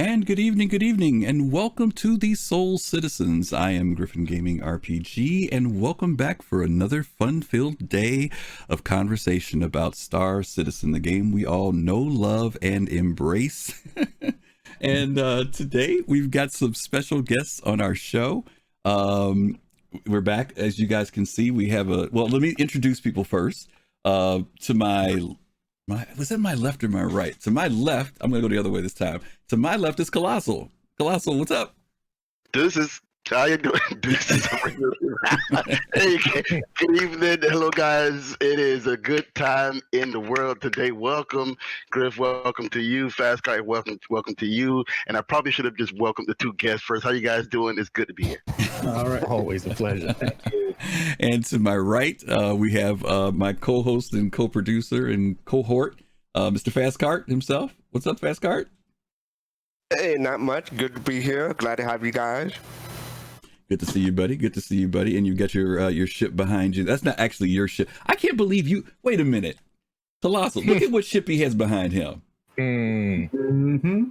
And good evening, and welcome to the Soul Citizens. I am GriffinGamingRPG, and welcome back for another fun-filled day of conversation about Star Citizen, the game we all know, love, and embrace. And today we've got some special guests on our show. We're back, as you guys can see. We have well, let me introduce people first. To my was that my left or my right? To my left, I'm gonna go the other way this time. To my left is Kelosal. Kelosal, what's up? This is how you doing? This is hey, good evening, hello guys. It is a good time in the world today. Welcome, Griff. Welcome to you, Fastcart. Welcome to you. And I probably should have just welcomed the two guests first. How you guys doing? It's good to be here. All right, always a pleasure. Thank you. And to my right, we have my co-host and co-producer and cohort, Mr. Fastcart himself. What's up, Fastcart? Hey, not much. Good to be here. Glad to have you guys. Good to see you, buddy. Good to see you, buddy. And you got your ship behind you. That's not actually your ship. I can't believe you. Wait a minute. Colossal, look at what ship he has behind him. Mm-hmm.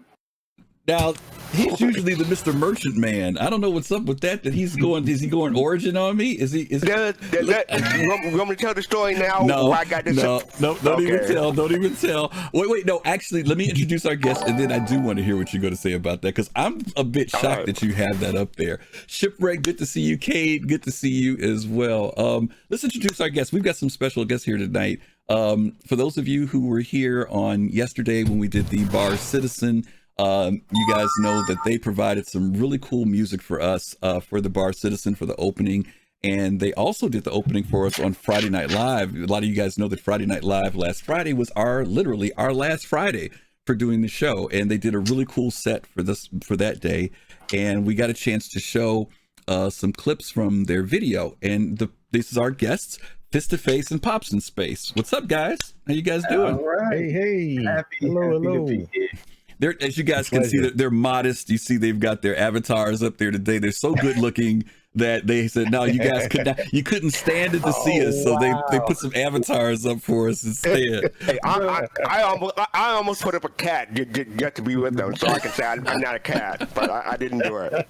Now, he's usually the Mr. Merchant Man. I don't know what's up with that he's going. Is he going Origin on me? You want me to tell the story now? No, I got this don't even tell. Don't even tell. Wait, no, actually, let me introduce our guest, and then I do want to hear what you're going to say about that, because I'm a bit shocked that you have that up there. Shipwreck, good to see you. Cade, good to see you as well. Let's introduce our guests. We've got some special guests here tonight. For those of you who were here on yesterday when we did the Bar Citizen, you guys know that they provided some really cool music for us for the Bar Citizen for the opening, and they also did the opening for us on Friday Night Live. A lot of you guys know that Friday Night Live last Friday was literally our last Friday for doing the show, and they did a really cool set for that day, and we got a chance to show some clips from their video. And this is our guests, Fist2Face and PopsInSpace. What's up, guys? How you guys doing? All right. Hey. Hello. They're, as you guys can see, they're modest. You see, they've got their avatars up there today. They're so good looking that they said, no, you guys couldn't stand it to see us. So they put some avatars up for us instead. Hey, I almost put up a cat just to be with them, so I can say I'm not a cat, but I didn't do it.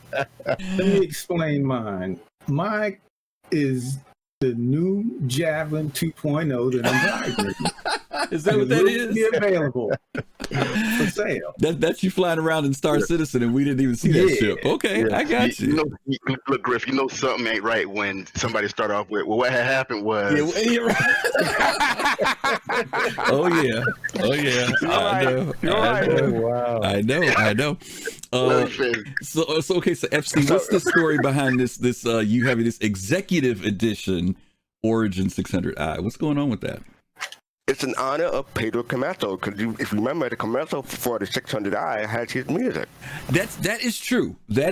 Let me explain mine. Mine is the new Javelin 2.0 that I'm driving. Is that what that is? Be available for sale. That's you flying around in Star Citizen, and we didn't even see that ship. Okay, I got you. Look, Griff, you know something ain't right when somebody start off with, well, what had happened was. You're right. Oh yeah. I know. Wow. I know. So okay. So FC, what's the story behind this? You having this executive edition Origin 600i. What's going on with that? It's an honor of Pedro Camacho, because if you remember, the commercial for the 600i has his music. That is true. But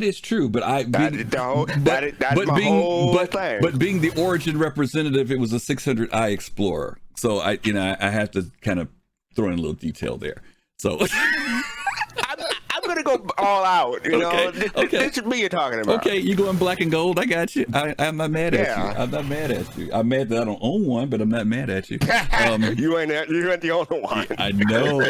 But being the Origin representative, it was a 600i Explorer. So I have to kind of throw in a little detail there. So I'm gonna go all out. Okay. This is me you're talking about. Okay, you going black and gold? I got you. I'm not mad at you. I'm not mad at you. I'm mad that I don't own one, but I'm not mad at you. You ain't the only one. I know.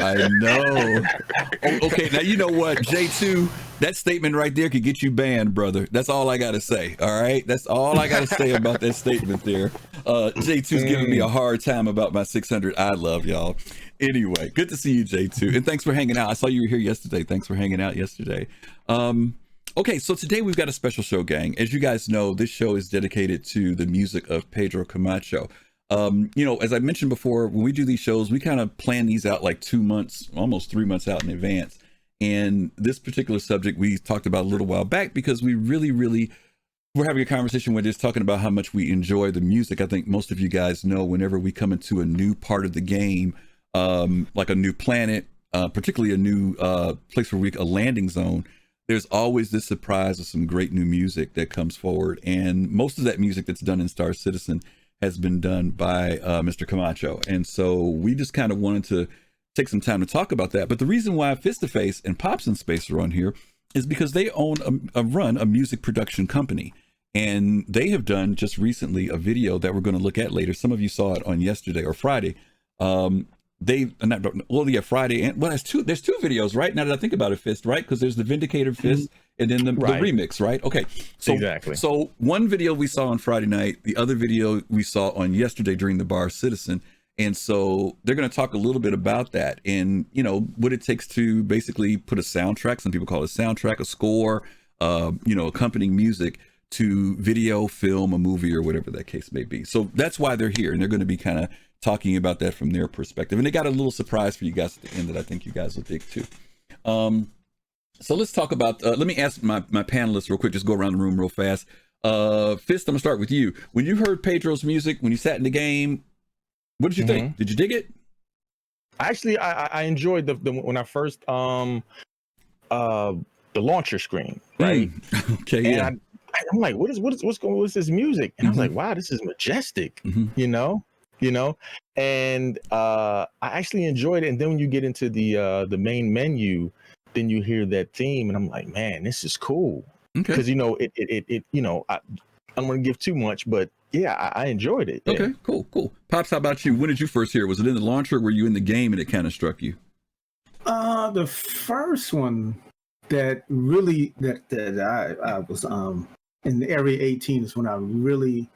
Okay, now you know what, J2. That statement right there could get you banned, brother. That's all I gotta say. All right, that's all I gotta say about that statement there. J2's giving me a hard time about my 600. I love y'all. Anyway, good to see you, J2, and thanks for hanging out. I saw you were here yesterday. Thanks for hanging out yesterday. Okay, so today we've got a special show, gang. As you guys know, this show is dedicated to the music of Pedro Camacho. As I mentioned before, when we do these shows, we kind of plan these out like 2 months, almost 3 months out in advance. And this particular subject we talked about a little while back because we really, we're having a conversation where just talking about how much we enjoy the music. I think most of you guys know whenever we come into a new part of the game, like a new planet, particularly a new place where a landing zone, there's always this surprise of some great new music that comes forward. And most of that music that's done in Star Citizen has been done by Mr. Camacho. And so we just kind of wanted to take some time to talk about that. But the reason why Fist2Face and PopsInSpace are on here is because they own run a music production company. And they have done just recently a video that we're going to look at later. Some of you saw it on yesterday or Friday. Friday, and well, there's two videos, right? Now that I think about it, Fist, right? Because there's the Vindicator Fist and then the remix, right? Okay, so exactly. So one video we saw on Friday night, the other video we saw on yesterday during the Bar Citizen, and so they're going to talk a little bit about that and what it takes to basically put a soundtrack. Some people call it a soundtrack, a score, accompanying music to video, film, a movie, or whatever that case may be. So that's why they're here, and they're going to be kind of talking about that from their perspective. And they got a little surprise for you guys at the end that I think you guys will dig too. So let's talk about, let me ask my panelists real quick, just go around the room real fast. Fist, I'm gonna start with you. When you heard Pedro's music, when you sat in the game, what did you think? Did you dig it? Actually, I enjoyed the when I first, the launcher screen, right? Okay, and yeah. I'm like, what's this music? And I was like, wow, this is majestic, and I actually enjoyed it. And then when you get into the main menu, then you hear that theme, and I'm like, man, this is cool. Because I don't want to give too much, but yeah, I enjoyed it. Yeah. Okay, cool. Pops, how about you? When did you first hear it? Was it in the launcher? Or were you in the game and it kind of struck you? The first one that really that I was in the Area 18 is when I really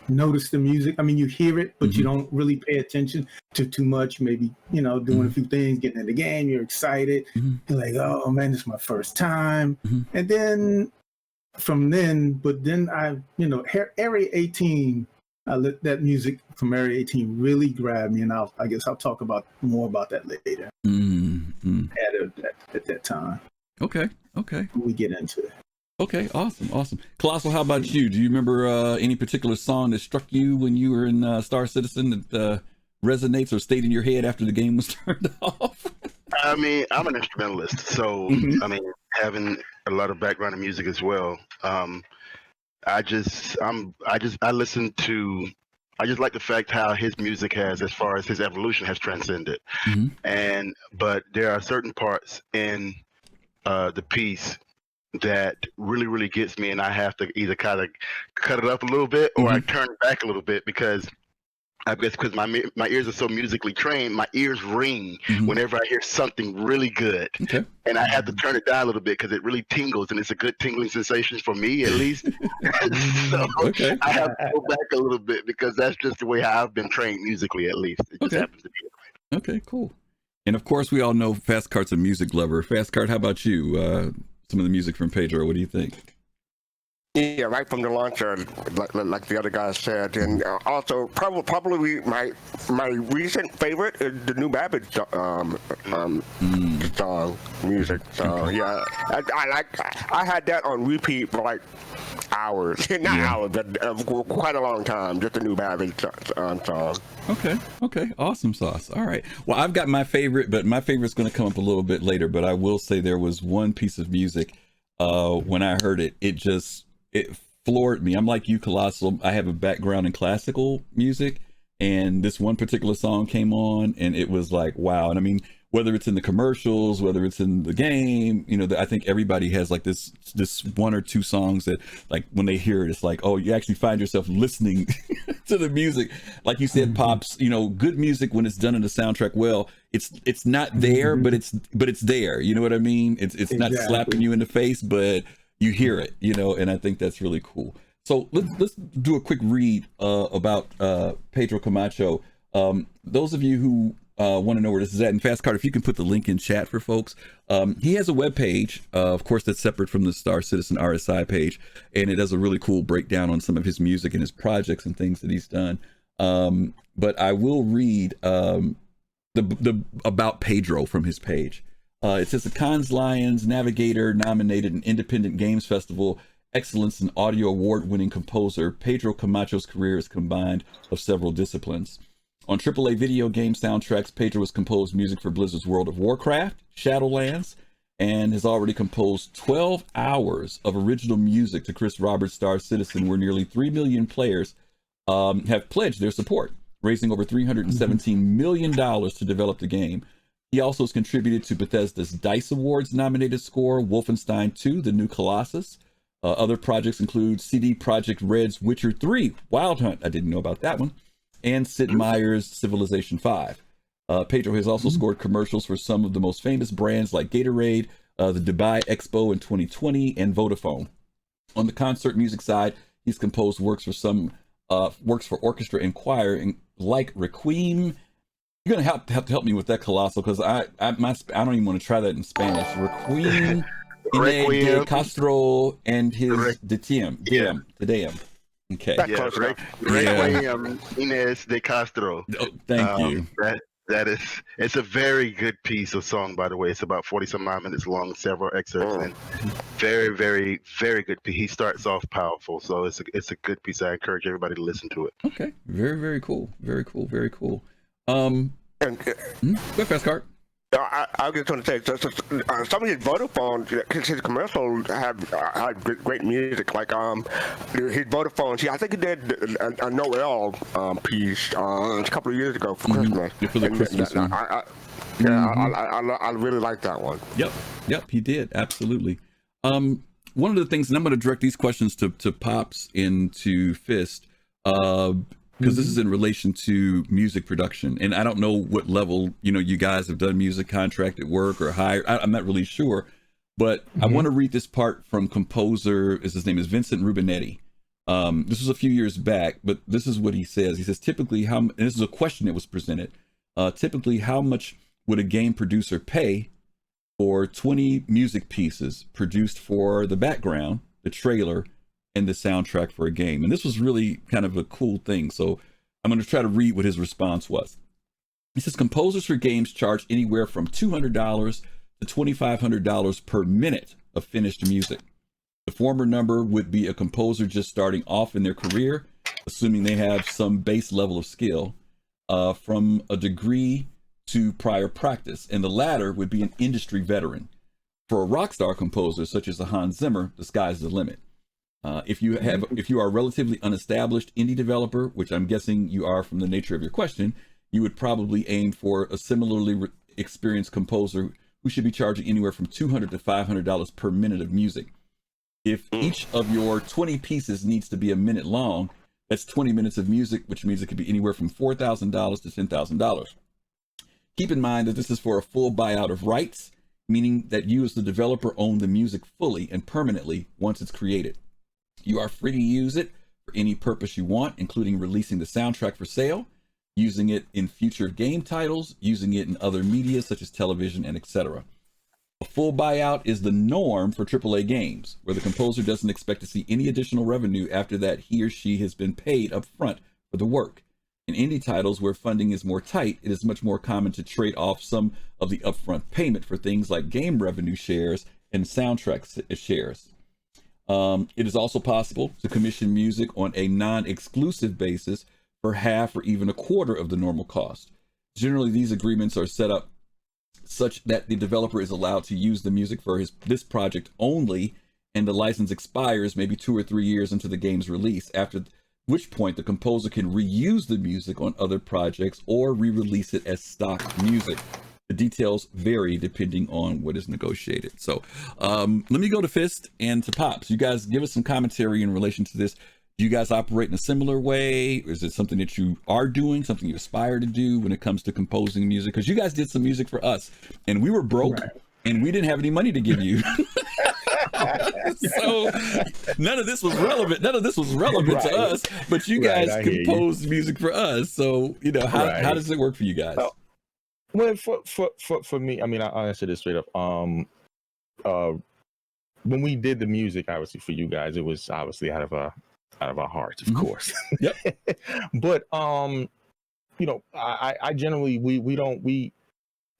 noticed the music. I mean, you hear it, but you don't really pay attention to too much. Maybe doing a few things, getting in the game, you're excited. You're like, oh man, this is my first time. And then I Area 18. That music from Area 18 really grabbed me, and I guess I'll talk more about that later. At that time. Okay. When we get into it. Okay, awesome. Kelosal, how about you? Do you remember any particular song that struck you when you were in Star Citizen that resonates or stayed in your head after the game was turned off? I mean, I'm an instrumentalist, so I mean, having a lot of background in music as well. I just like the fact how his music has, as far as his evolution has transcended. But there are certain parts in the piece that really gets me, and I have to either kind of cut it up a little bit or I turn it back a little bit, because I guess because my ears are so musically trained, my ears ring whenever I hear something really good. And I have to turn it down a little bit because it really tingles, and it's a good tingling sensation for me, at least. So I have to go back a little bit because that's just the way I've been trained musically, at least. It just happens to be. Okay, cool. And of course, we all know Fastcart's a music lover. Fastcart, how about you? Some of the music from Pedro, what do you think? Yeah, right from the launcher, like the other guy said, and also probably my recent favorite is the new Babbage song music. So yeah, I had that on repeat for like hours, not hours, but quite a long time. Just the new Babbage song. Okay, awesome sauce. All right. Well, I've got my favorite, but my favorite's going to come up a little bit later. But I will say there was one piece of music when I heard it, it floored me. I'm like you, Kelosal. I have a background in classical music, and this one particular song came on, and it was like, wow. And I mean, whether it's in the commercials, whether it's in the game, I think everybody has like this one or two songs that, like, when they hear it, it's like, oh, you actually find yourself listening to the music. Like you said, Pops, good music, when it's done in the soundtrack well, it's not there, but it's there. You know what I mean? It's not slapping you in the face, but you hear it, and I think that's really cool. So let's do a quick read about Pedro Camacho. Those of you who want to know where this is at, and Fastcart, if you can put the link in chat for folks. He has a web page, of course, that's separate from the Star Citizen RSI page, and it does a really cool breakdown on some of his music and his projects and things that he's done. But I will read the about Pedro from his page. It says the Cannes Lions Navigator nominated an Independent Games Festival Excellence in Audio Award-winning composer, Pedro Camacho's career is combined of several disciplines. On AAA video game soundtracks, Pedro has composed music for Blizzard's World of Warcraft, Shadowlands, and has already composed 12 hours of original music to Chris Roberts' Star Citizen, where nearly 3 million players have pledged their support, raising over $317 million to develop the game. He also has contributed to Bethesda's DICE Awards nominated score, Wolfenstein 2, The New Colossus. Other projects include CD Projekt Red's Witcher 3, Wild Hunt, I didn't know about that one, and Sid Meier's Civilization 5. Pedro has also scored commercials for some of the most famous brands like Gatorade, the Dubai Expo in 2020, and Vodafone. On the concert music side, he's composed works for orchestra and choir, like Requiem. You're gonna have to help me with that, Kelosal, because I don't even want to try that in Spanish. Requiem, de Castro, and his de Tiem. Okay. Yeah, Requiem Inés de Castro. Oh, thank you. It's a very good piece of song, by the way. It's about 40-some-odd minutes long, several excerpts, and very, very, very good. He starts off powerful, so it's a good piece. I encourage everybody to listen to it. Okay, very, very cool. Very cool. Very cool. Go ahead, fastcart. I was just going to say, some of his Vodafone, his commercials had great music. Like his Vodafone, I think he did a Noel piece a couple of years ago for Christmas. Yeah, for the Christmas one. I really like that one. Yep, he did, absolutely. One of the things, and I'm going to direct these questions to Pops and to Fist, because this is in relation to music production, and I don't know what level you guys have done music, contracted work or hired. I'm not really sure, but I want to read this part from composer. His name is Vincent Rubinetti. This was a few years back, but this is what he says. He says, typically, and this is a question that was presented. Typically, how much would a game producer pay for 20 music pieces produced for the background, the trailer, and the soundtrack for a game? And this was really kind of a cool thing. So I'm going to try to read what his response was. He says, composers for games charge anywhere from $200 to $2,500 per minute of finished music. The former number would be a composer just starting off in their career, assuming they have some base level of skill, from a degree to prior practice. And the latter would be an industry veteran. For a rock star composer such as a Hans Zimmer, the sky's the limit. If you are a relatively unestablished indie developer, which I'm guessing you are from the nature of your question, you would probably aim for a similarly experienced composer who should be charging anywhere from $200 to $500 per minute of music. If each of your 20 pieces needs to be a minute long, that's 20 minutes of music, which means it could be anywhere from $4,000 to $10,000. Keep in mind that this is for a full buyout of rights, meaning that you as the developer own the music fully and permanently once it's created. You are free to use it for any purpose you want, including releasing the soundtrack for sale, using it in future game titles, using it in other media such as television and etc. A full buyout is the norm for AAA games, where the composer doesn't expect to see any additional revenue after that he or she has been paid up front for the work. In indie titles where funding is more tight, it is much more common to trade off some of the upfront payment for things like game revenue shares and soundtrack shares. It is also possible to commission music on a non-exclusive basis for half or even a quarter of the normal cost. Generally, these agreements are set up such that the developer is allowed to use the music for this project only, and the license expires maybe 2 or 3 years into the game's release, after which point the composer can reuse the music on other projects or re-release it as stock music. The details vary depending on what is negotiated. So let me go to Fist and to Pops. You guys give us some commentary in relation to this. Do you guys operate in a similar way? Or is it something that you are doing, something you aspire to do when it comes to composing music? Because you guys did some music for us and we were broke and we didn't have any money to give you. So none of this was relevant. None of this was relevant to us, but you guys composed music for us. So, how does it work for you guys? Well, for me, I mean, I'll answer this straight up. When we did the music, obviously for you guys, it was obviously out of our hearts, of course. Yep. But I generally we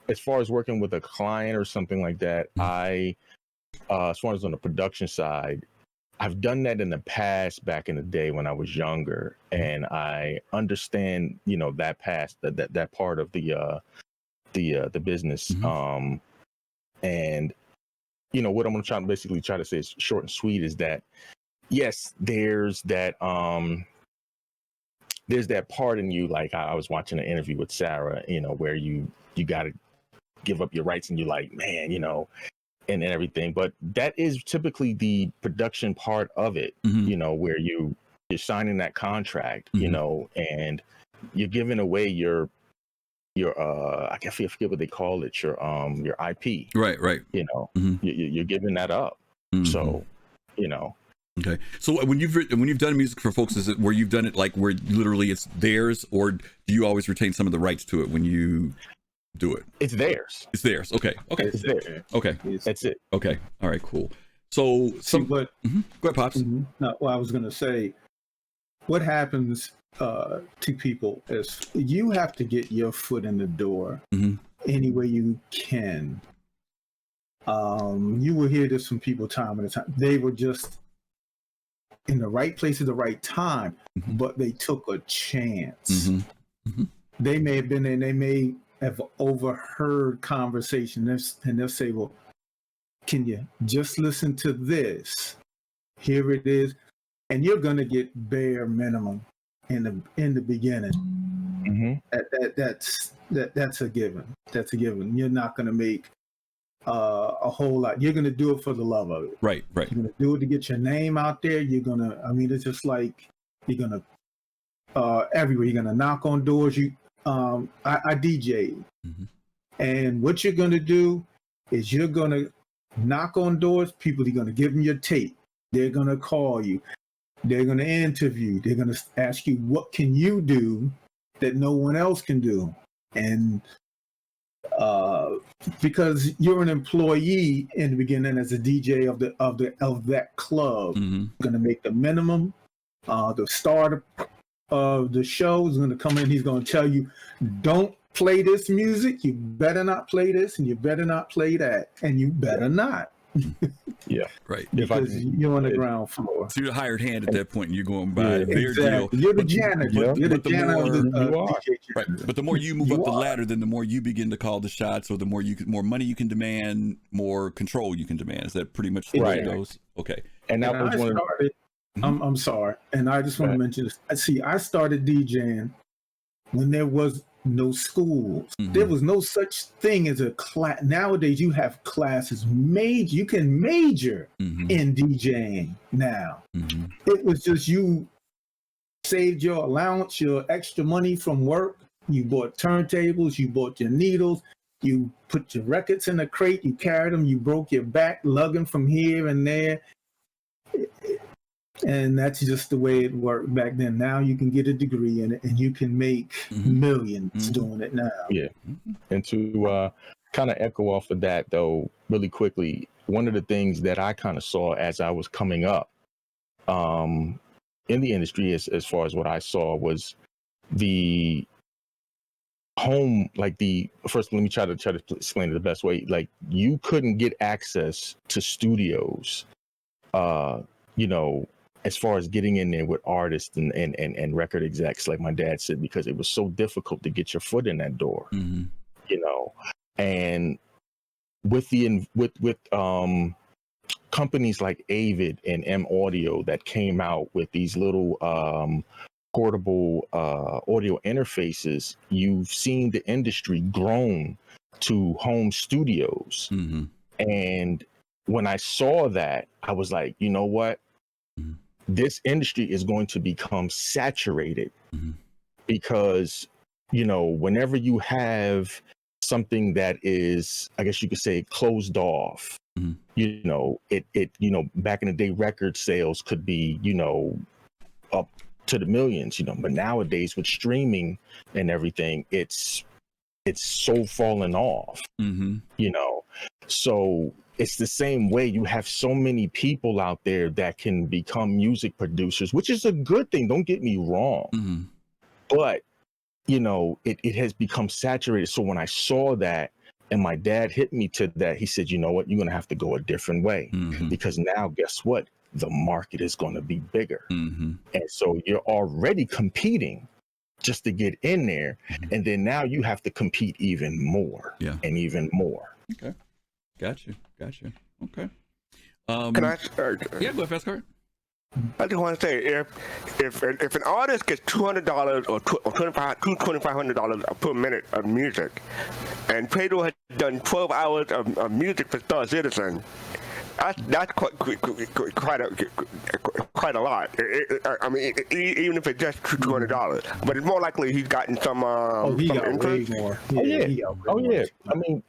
as far as working with a client or something like that, as far as on the production side, I've done that in the past, back in the day when I was younger, and I understand that past that part of the business. And what I'm gonna basically try to say is short and sweet is that yes, there's that part in you, like I was watching an interview with Sarah, where you got to give up your rights and you're like, man, and everything. But that is typically the production part of it, where you're signing that contract, and you're giving away your I forget what they call it, your IP. Right. You know, you're giving that up. So, you know. Okay. So when you've done music for folks, is it where you've done it like where literally it's theirs, or do you always retain some of the rights to it when you do it? It's theirs. It's theirs. Okay. It's theirs. Okay. That's it. Okay. All right. Cool. So Go ahead, Pops. No, well, I was going to say, what happens to people is you have to get your foot in the door any way you can. You will hear this from people time and time. They were just in the right place at the right time, but they took a chance. They may have been in, they may have overheard conversation, and they'll say, well, can you just listen to this? Here it is. And you're going to get bare minimum in the beginning. That's a given. That's a given. You're not going to make a whole lot. You're going to do it for the love of it. Right. You're going to do it to get your name out there. You're going to, I mean, it's just like you're going to, everywhere. You're going to knock on doors. I DJ. And what you're going to do is you're going to knock on doors. People are going to give them your tape. They're going to call you. They're going to interview. They're going to ask you, what can you do that no one else can do? And because you're an employee in the beginning as a DJ of that club, you're going to make the minimum. The start of the show is going to come in. He's going to tell you, don't play this music. You better not play this, and you better not play that, and you better not. Yeah, right. Because you're on the ground floor. So you're the hired hand at that point, and you're going by their deal. You're the janitor. You're the janitor of the DJ. Right. But the more you move up the ladder, then the more you begin to call the shots, or the more money you can demand, more control you can demand. Is that pretty much the way it goes? Okay. And that was one. I'm sorry, and I just want to mention this. See, I started DJing when there was no schools. There was no such thing as a class. Nowadays, you have classes. You can major in DJing now. It was just you saved your allowance, your extra money from work. You bought turntables. You bought your needles. You put your records in a crate. You carried them. You broke your back lugging from here and there. And that's just the way it worked back then. Now you can get a degree in it, and you can make millions doing it now. Yeah. And to kind of echo off of that, though, really quickly, one of the things that I kind of saw as I was coming up in the industry, as far as what I saw, was the home, like first, let me try to explain it the best way. Like, you couldn't get access to studios, as far as getting in there with artists and record execs, like my dad said, because it was so difficult to get your foot in that door, and with companies like Avid and M Audio that came out with these little portable audio interfaces, you've seen the industry grown to home studios. And when I saw that, I was like, you know what? This industry is going to become saturated because, whenever you have something that is, I guess you could say, closed off, back in the day, record sales could be, up to the millions, but nowadays with streaming and everything, it's so fallen off, so it's the same way. You have so many people out there that can become music producers, which is a good thing. Don't get me wrong. But, it has become saturated. So when I saw that and my dad hit me to that, he said, you know what, you're going to have to go a different way because now guess what? The market is going to be bigger. And so you're already competing just to get in there. And then now you have to compete even more and even more. Okay. Gotcha. Okay. Can I? Yeah, go ahead, fastcart. I just want to say, if an artist gets $200 or $2,500 per minute of music, and Pedro has done 12 hours of music for Star Citizen, that's quite quite a lot. I mean, even if it's just $200, but it's more likely he's gotten some. He some got interest. way more. Yeah. I mean,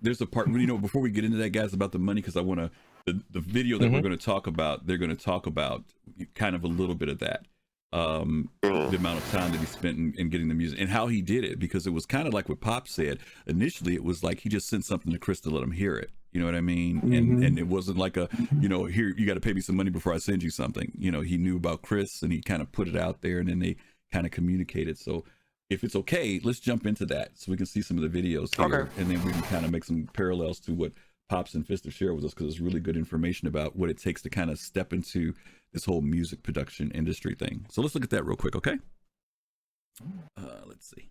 there's a part, before we get into that, guys, about the money, because I want to, the video that we're going to talk about, they're going to talk about kind of a little bit of that, the amount of time that he spent in getting the music and how he did it, because it was kind of like what Pop said. Initially, it was like he just sent something to Chris to let him hear it. You know what I mean? And it wasn't like a, here, you got to pay me some money before I send you something. He knew about Chris and he kind of put it out there, and then they kind of communicated. So if it's okay, let's jump into that so we can see some of the videos here. Okay. And then we can kind of make some parallels to what Pops and Fist have shared with us, because it's really good information about what it takes to kind of step into this whole music production industry thing. So let's look at that real quick, okay? Let's see.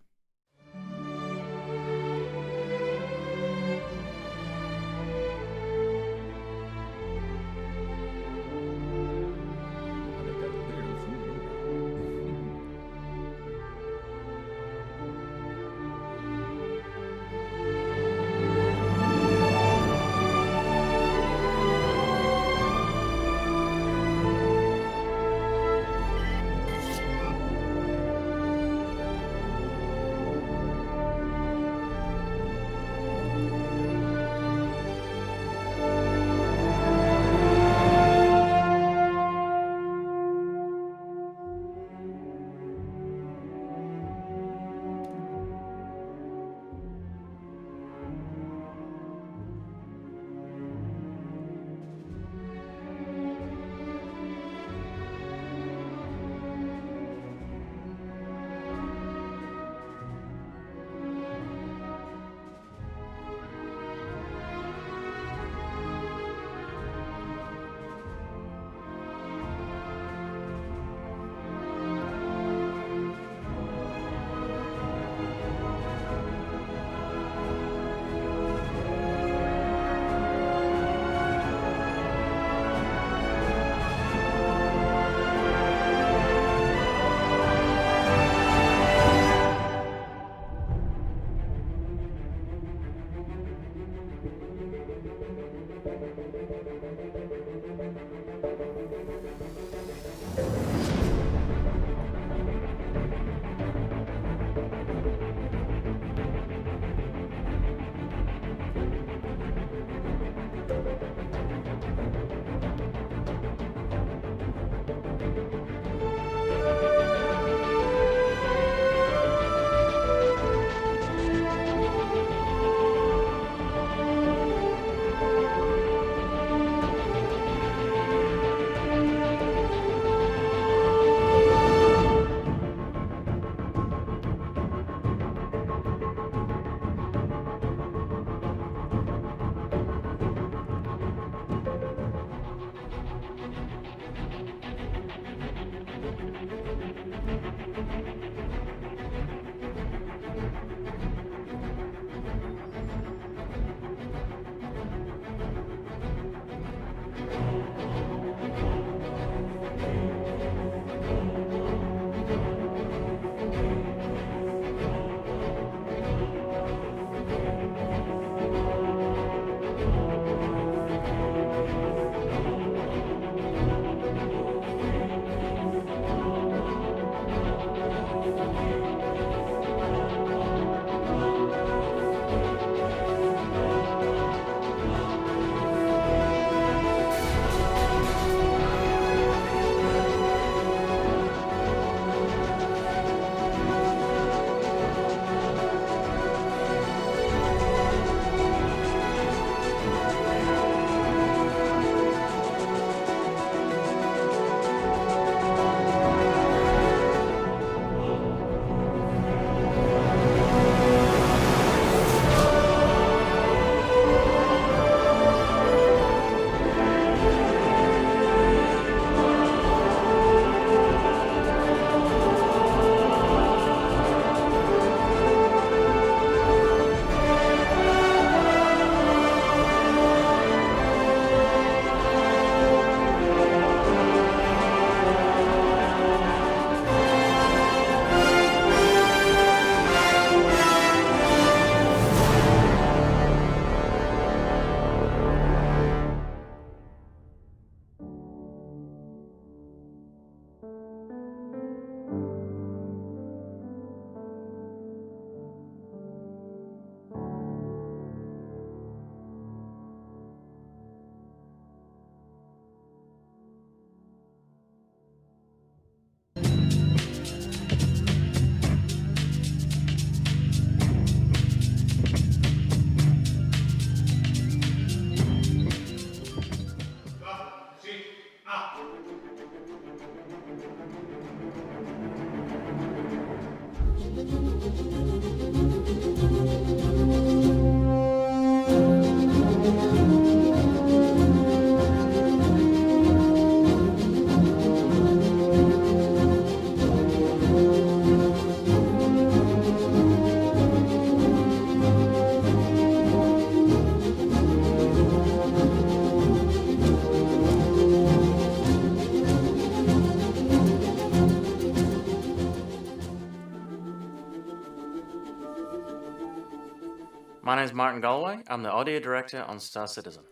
My name's Martin Galway. I'm the audio director on Star Citizen.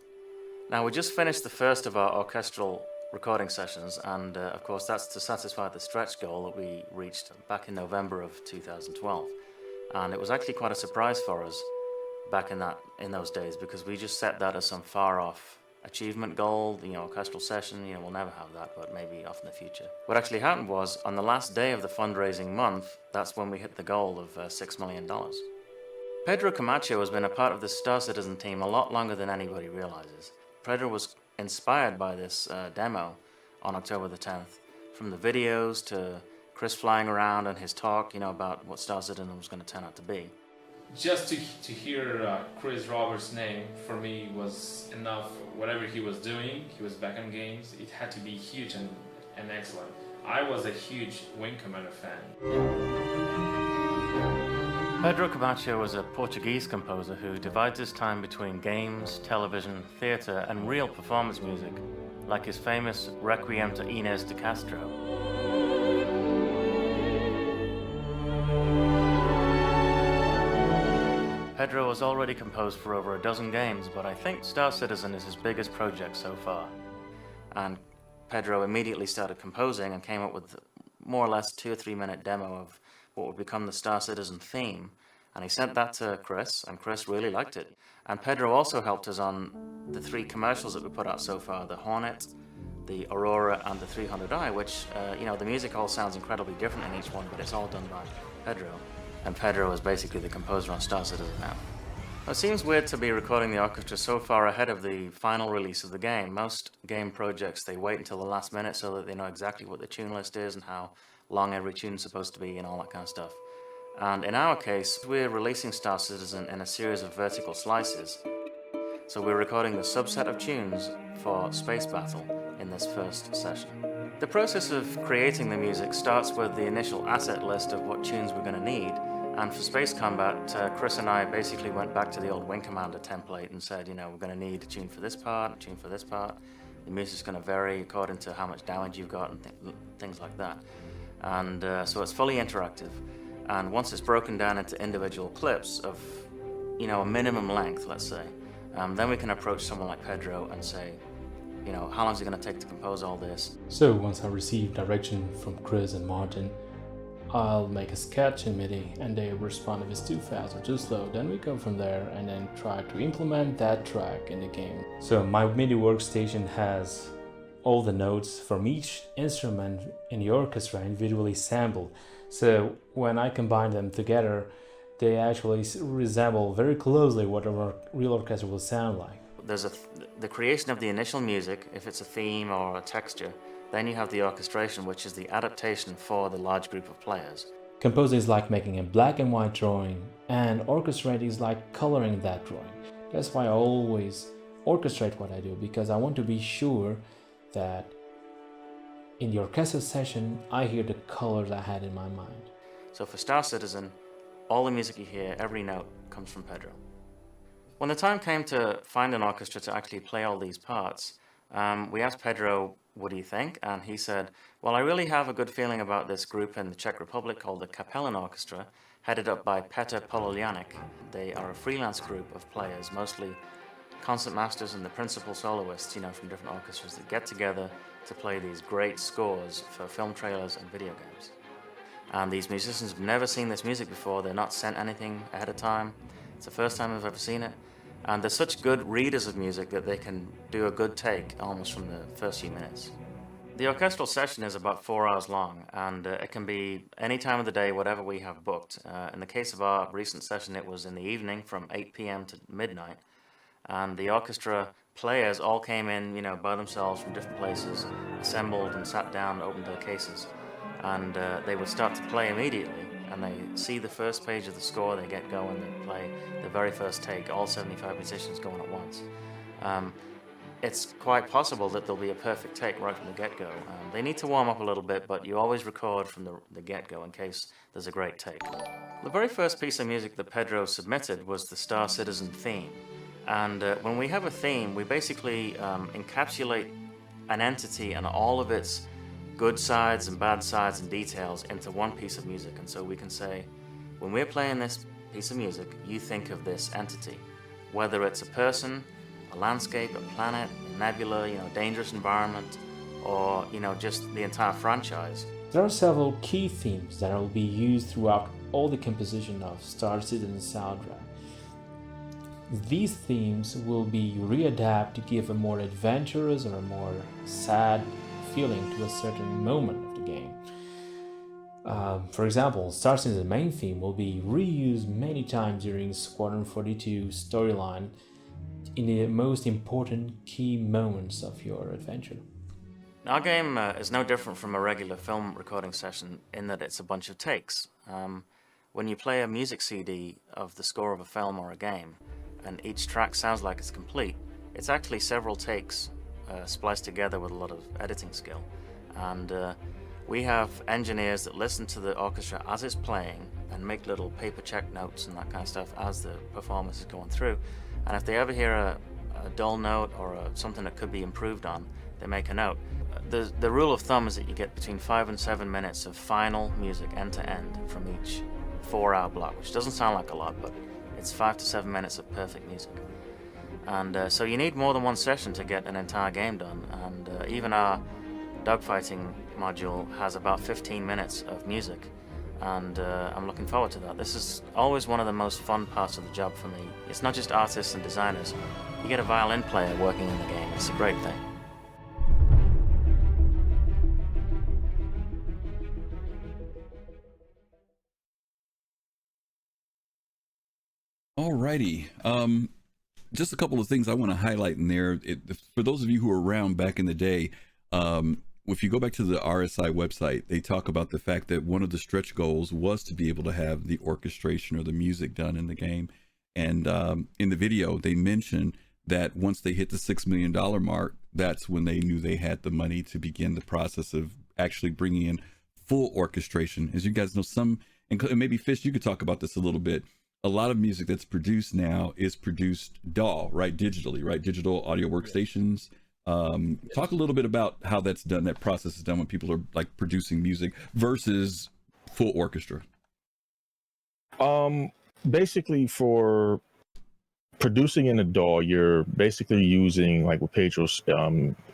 Now, we just finished the first of our orchestral recording sessions, and of course that's to satisfy the stretch goal that we reached back in November of 2012. And it was actually quite a surprise for us back in those days, because we just set that as some far off achievement goal, orchestral session, we'll never have that, but maybe off in the future. What actually happened was, on the last day of the fundraising month, that's when we hit the goal of $6 million. Pedro Camacho has been a part of the Star Citizen team a lot longer than anybody realizes. Pedro was inspired by this demo on October the 10th, from the videos to Chris flying around and his talk, about what Star Citizen was going to turn out to be. Just to hear Chris Roberts' name, for me, was enough. Whatever he was doing, he was back in games, it had to be huge and excellent. I was a huge Wing Commander fan. Pedro Camacho was a Portuguese composer who divides his time between games, television, theatre, and real performance music, like his famous Requiem to Inés de Castro. Pedro has already composed for over a dozen games, but I think Star Citizen is his biggest project so far. And Pedro immediately started composing and came up with more or less 2 or 3 minute demo of what would become the Star Citizen theme, and he sent that to Chris, and Chris really liked it. And Pedro also helped us on the 3 commercials that we put out so far, the Hornet, the Aurora, and the 300i, which, the music all sounds incredibly different in each one, but it's all done by Pedro. And Pedro is basically the composer on Star Citizen now. It seems weird to be recording the orchestra so far ahead of the final release of the game. Most game projects, they wait until the last minute so that they know exactly what the tune list is and how long every tune's supposed to be and all that kind of stuff. And in our case, we're releasing Star Citizen in a series of vertical slices. So we're recording the subset of tunes for Space Battle in this first session. The process of creating the music starts with the initial asset list of what tunes we're going to need. And for Space Combat, Chris and I basically went back to the old Wing Commander template and said, we're going to need a tune for this part, a tune for this part. The music's going to vary according to how much damage you've got and things like that. And so it's fully interactive. And once it's broken down into individual clips of, a minimum length, let's say, then we can approach someone like Pedro and say, how long is it going to take to compose all this? So once I receive direction from Chris and Martin, I'll make a sketch in MIDI and they respond if it's too fast or too slow. Then we go from there and then try to implement that track in the game. So my MIDI workstation has all the notes from each instrument in the orchestra individually sampled. So when I combine them together, they actually resemble very closely what a real orchestra will sound like. There's the creation of the initial music, if it's a theme or a texture. Then you have the orchestration, which is the adaptation for the large group of players. Composing is like making a black and white drawing, and orchestrating is like coloring that drawing. That's why I always orchestrate what I do, because I want to be sure that in the orchestra session, I hear the colors I had in my mind. So for Star Citizen, all the music you hear, every note, comes from Pedro. When the time came to find an orchestra to actually play all these parts, we asked Pedro, what do you think? And he said, well, I really have a good feeling about this group in the Czech Republic called the Cappellan Orchestra, headed up by Petr Pololianek. They are a freelance group of players, mostly concert masters and the principal soloists, from different orchestras that get together to play these great scores for film trailers and video games. And these musicians have never seen this music before. They're not sent anything ahead of time. It's the first time I've ever seen it. And they're such good readers of music that they can do a good take almost from the first few minutes. The orchestral session is about 4 hours long, and it can be any time of the day, whatever we have booked. In the case of our recent session, it was in the evening from 8 p.m. to midnight. And the orchestra players all came in, by themselves from different places, assembled and sat down, opened their cases. And they would start to play immediately. And they see the first page of the score, they get going, they play the very first take, all 75 musicians going at once. It's quite possible that there'll be a perfect take right from the get-go. They need to warm up a little bit, but you always record from the get-go in case there's a great take. The very first piece of music that Pedro submitted was the Star Citizen theme. And when we have a theme, we basically encapsulate an entity and all of its good sides and bad sides and details into one piece of music. And so we can say, when we're playing this piece of music, you think of this entity. Whether it's a person, a landscape, a planet, a nebula, dangerous environment, or, just the entire franchise. There are several key themes that will be used throughout all the composition of Star Citizen soundtrack. These themes will be readapted to give a more adventurous or a more sad feeling to a certain moment of the game. For example, Star Citizen's main theme will be reused many times during Squadron 42 storyline in the most important key moments of your adventure. Our game is no different from a regular film recording session in that it's a bunch of takes. When you play a music CD of the score of a film or a game, and each track sounds like it's complete, it's actually several takes spliced together with a lot of editing skill. And we have engineers that listen to the orchestra as it's playing and make little paper check notes and that kind of stuff as the performance is going through. And if they ever hear a dull note or something that could be improved on, they make a note. The rule of thumb is that you get between 5 and 7 minutes of final music end to end from each 4-hour block, which doesn't sound like a lot, but it's 5 to 7 minutes of perfect music. And so you need more than one session to get an entire game done. And even our dogfighting module has about 15 minutes of music. And I'm looking forward to that. This is always one of the most fun parts of the job for me. It's not just artists and designers. You get a violin player working in the game. It's a great thing. Alrighty. Just a couple of things I want to highlight in there. For those of you who were around back in the day, if you go back to the RSI website, they talk about the fact that one of the stretch goals was to be able to have the orchestration or the music done in the game. And in the video, they mentioned that once they hit the $6 million mark, that's when they knew they had the money to begin the process of actually bringing in full orchestration. As you guys know, and maybe Fish, you could talk about this a little bit. A lot of music that's produced now is produced DAW, right? Digitally, right? Digital audio workstations. Talk a little bit about how that's done, that process is done when people are like producing music versus full orchestra. Basically for producing in a DAW, you're basically using, like what Pedro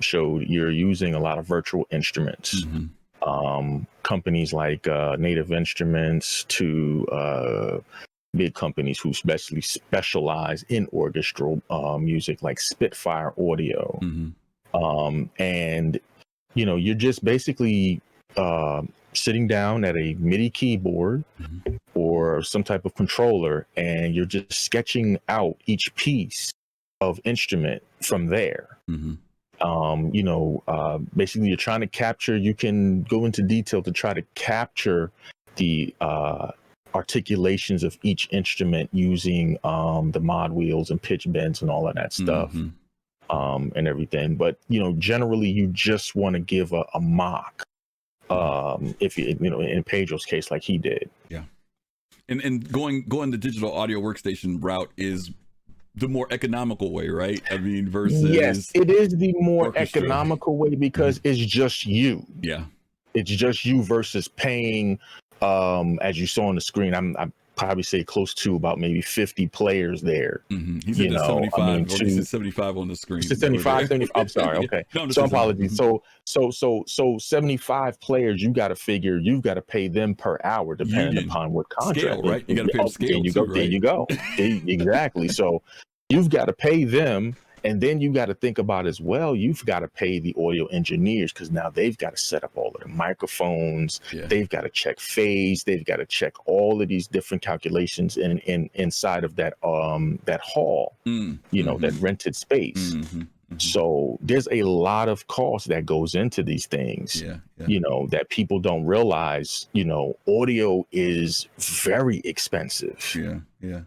showed, you're using a lot of virtual instruments. Mm-hmm. Companies like Native Instruments to big companies who specialize in orchestral music, like Spitfire Audio. Mm-hmm. And you're just basically sitting down at a MIDI keyboard mm-hmm. or some type of controller, and you're just sketching out each piece of instrument from there. Mm-hmm. Basically you're trying to capture, you can go into detail to try to capture the articulations of each instrument using the mod wheels and pitch bends and all of that stuff. Mm-hmm. And everything. But generally you just want to give a mock, if you in Pedro's case, like he did. Yeah. And going the digital audio workstation route is the more economical way, right? I mean, versus, yes, it is the more economical way because mm-hmm. it's just you. Yeah. It's just you versus paying, as you saw on the screen, I'm probably say close to about maybe 50 players there. Mm-hmm. He's at 75. He's 75 on the screen. 75. I'm sorry. Okay. No, so apologies. Mm-hmm. So 75 players. You got to figure. You've got to pay them per hour, depending upon what contract. Scale, right? You got to pay the scale. There you go. Exactly. So you've got to pay them. And then you got to think about as well, you've got to pay the audio engineers because now they've got to set up all of the microphones. Yeah. They've got to check phase. They've got to check all of these different calculations inside of that that hall, mm-hmm. that rented space. Mm-hmm. Mm-hmm. So there's a lot of cost that goes into these things, that people don't realize. Audio is very expensive. Yeah, yeah.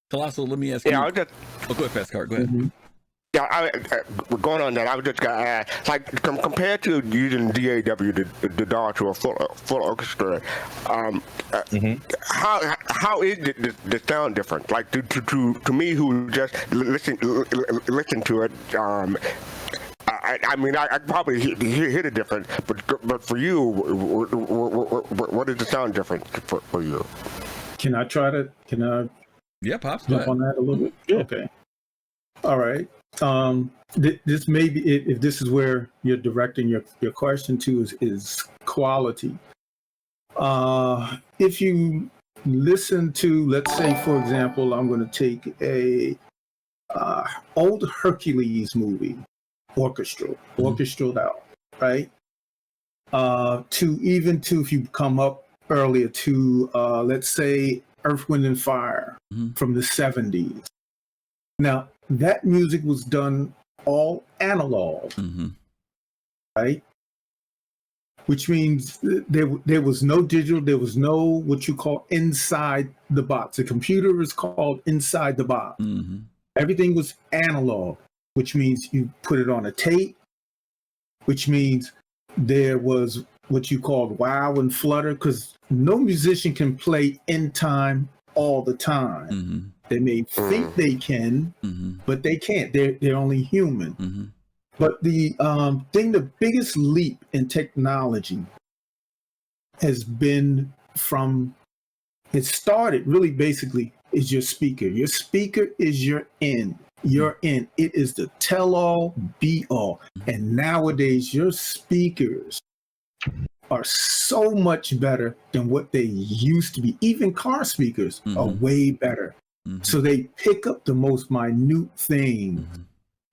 Colossal, let me ask you. I'll just... Oh, go ahead, Fastcart. Go ahead. Mm-hmm. Yeah, going on that, I was just gonna add, like compared to using DAW, the DAW to a full orchestra, mm-hmm. how is the sound different? Like to me, who just listen to it, I mean, I probably hear the difference, but for you, what is the sound difference for you? Can I Yeah, Pops. Jump on that a little bit. Yeah. Okay. All right. This may be, if this is where you're directing your question to, is quality. If you listen to, let's say, for example, I'm going to take a old Hercules movie, orchestral out, right? To if you come up earlier to, let's say, Earth, Wind, and Fire from the 70s. Now, that music was done all analog, right? Which means there was no digital, there was no what you call inside the box. The computer is called inside the box. Everything was analog, which means you put it on a tape, which means there was what you called wow and flutter, because no musician can play in time all the time. They may think they can, but they can't. They're only human. But the biggest leap in technology has been it started really basically is your speaker. Your speaker is your in. Your in. It is the tell-all, be-all. And nowadays, your speakers are so much better than what they used to be. Even car speakers are way better. So they pick up the most minute things.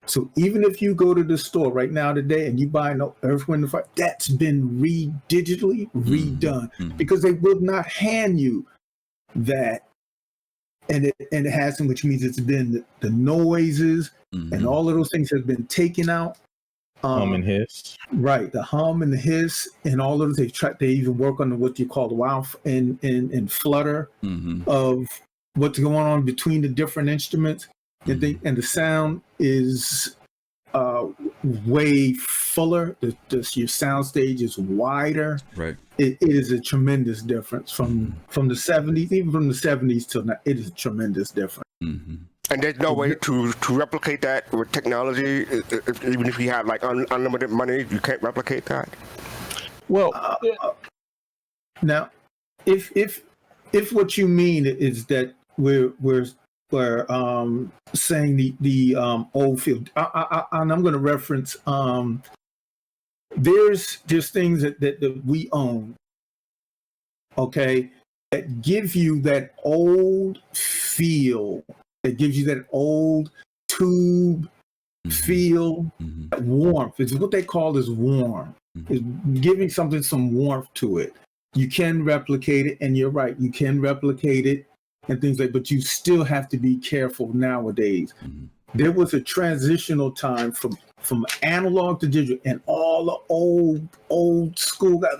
So even if you go to the store right now today and you buy an Earth, Wind, and Fire, that's been digitally redone because they will not hand you that. And it hasn't, which means it's been the noises and all of those things have been taken out. Hum and hiss. Right, the hum and the hiss and all of those. They even work on what you call the wow and flutter of what's going on between the different instruments. And the sound is way fuller. Your sound stage is wider. Right. It is a tremendous difference from the 70s, even from the 70s till now. It is a tremendous difference. And there's no way to replicate that with technology. Even if you have like unlimited money, you can't replicate that. Well, now, if what you mean is that we're saying the old field, and I'm going to reference there's things that we own, okay, that give you that old feel, that gives you that old tube feel, warmth. It's what they call is warm. It's giving something some warmth to it. You can replicate it, and you're right, you can replicate it and things like, but you still have to be careful nowadays. There was a transitional time from analog to digital, and all the old school guys,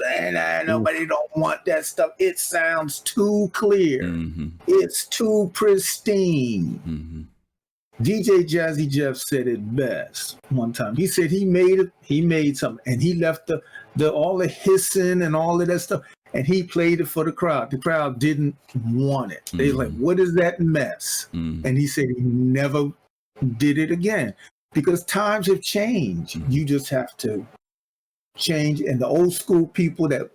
nobody don't want that stuff. It sounds too clear. It's too pristine. DJ Jazzy Jeff said it best one time. He said he made something, and he left the all the hissing and all of that stuff, and he played it for the crowd. The crowd didn't want it. They were like, what is that mess? And he said he never did it again because times have changed. You just have to change. And the old school people that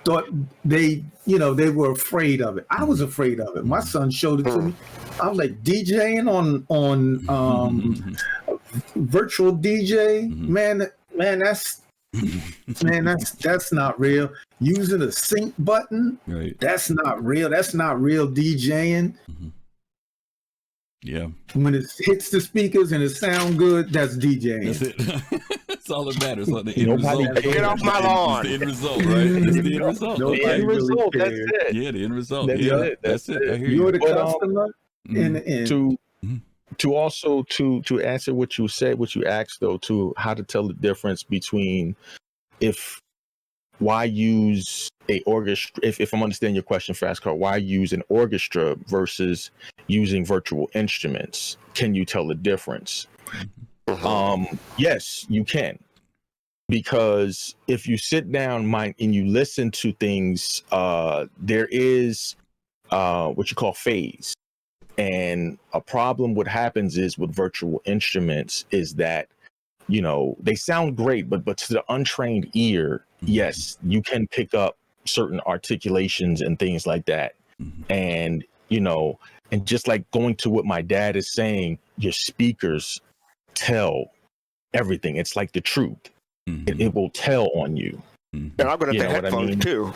thought they were afraid of it. I was afraid of it. My son showed it to me. I was like, DJing on virtual DJ, man, that's not real. Using a sync button, right? That's not real. That's not real DJing. Yeah. When it hits the speakers and it sounds good, that's DJing. That's it. That's all that matters. What the end Nobody result. Get off my lawn. The end result, right? It's the end result. Nobody the end really result, that's cares. it. Yeah, the end result. That's Yeah, it. that's it. I hear You're you. the customer in the end. To also to answer what you said, what you asked though, to how to tell the difference between why use a orchestra, if I'm understanding your question, Fastcart, why use an orchestra versus using virtual instruments? Can you tell the difference? Yes, you can. Because if you sit down and you listen to things, there is what you call phase. And a problem what happens is with virtual instruments is that, they sound great, but to the untrained ear, yes, you can pick up certain articulations and things like that. And, and just like going to what my dad is saying, your speakers tell everything. It's like the truth. It will tell on you. And I'm going to have headphones too.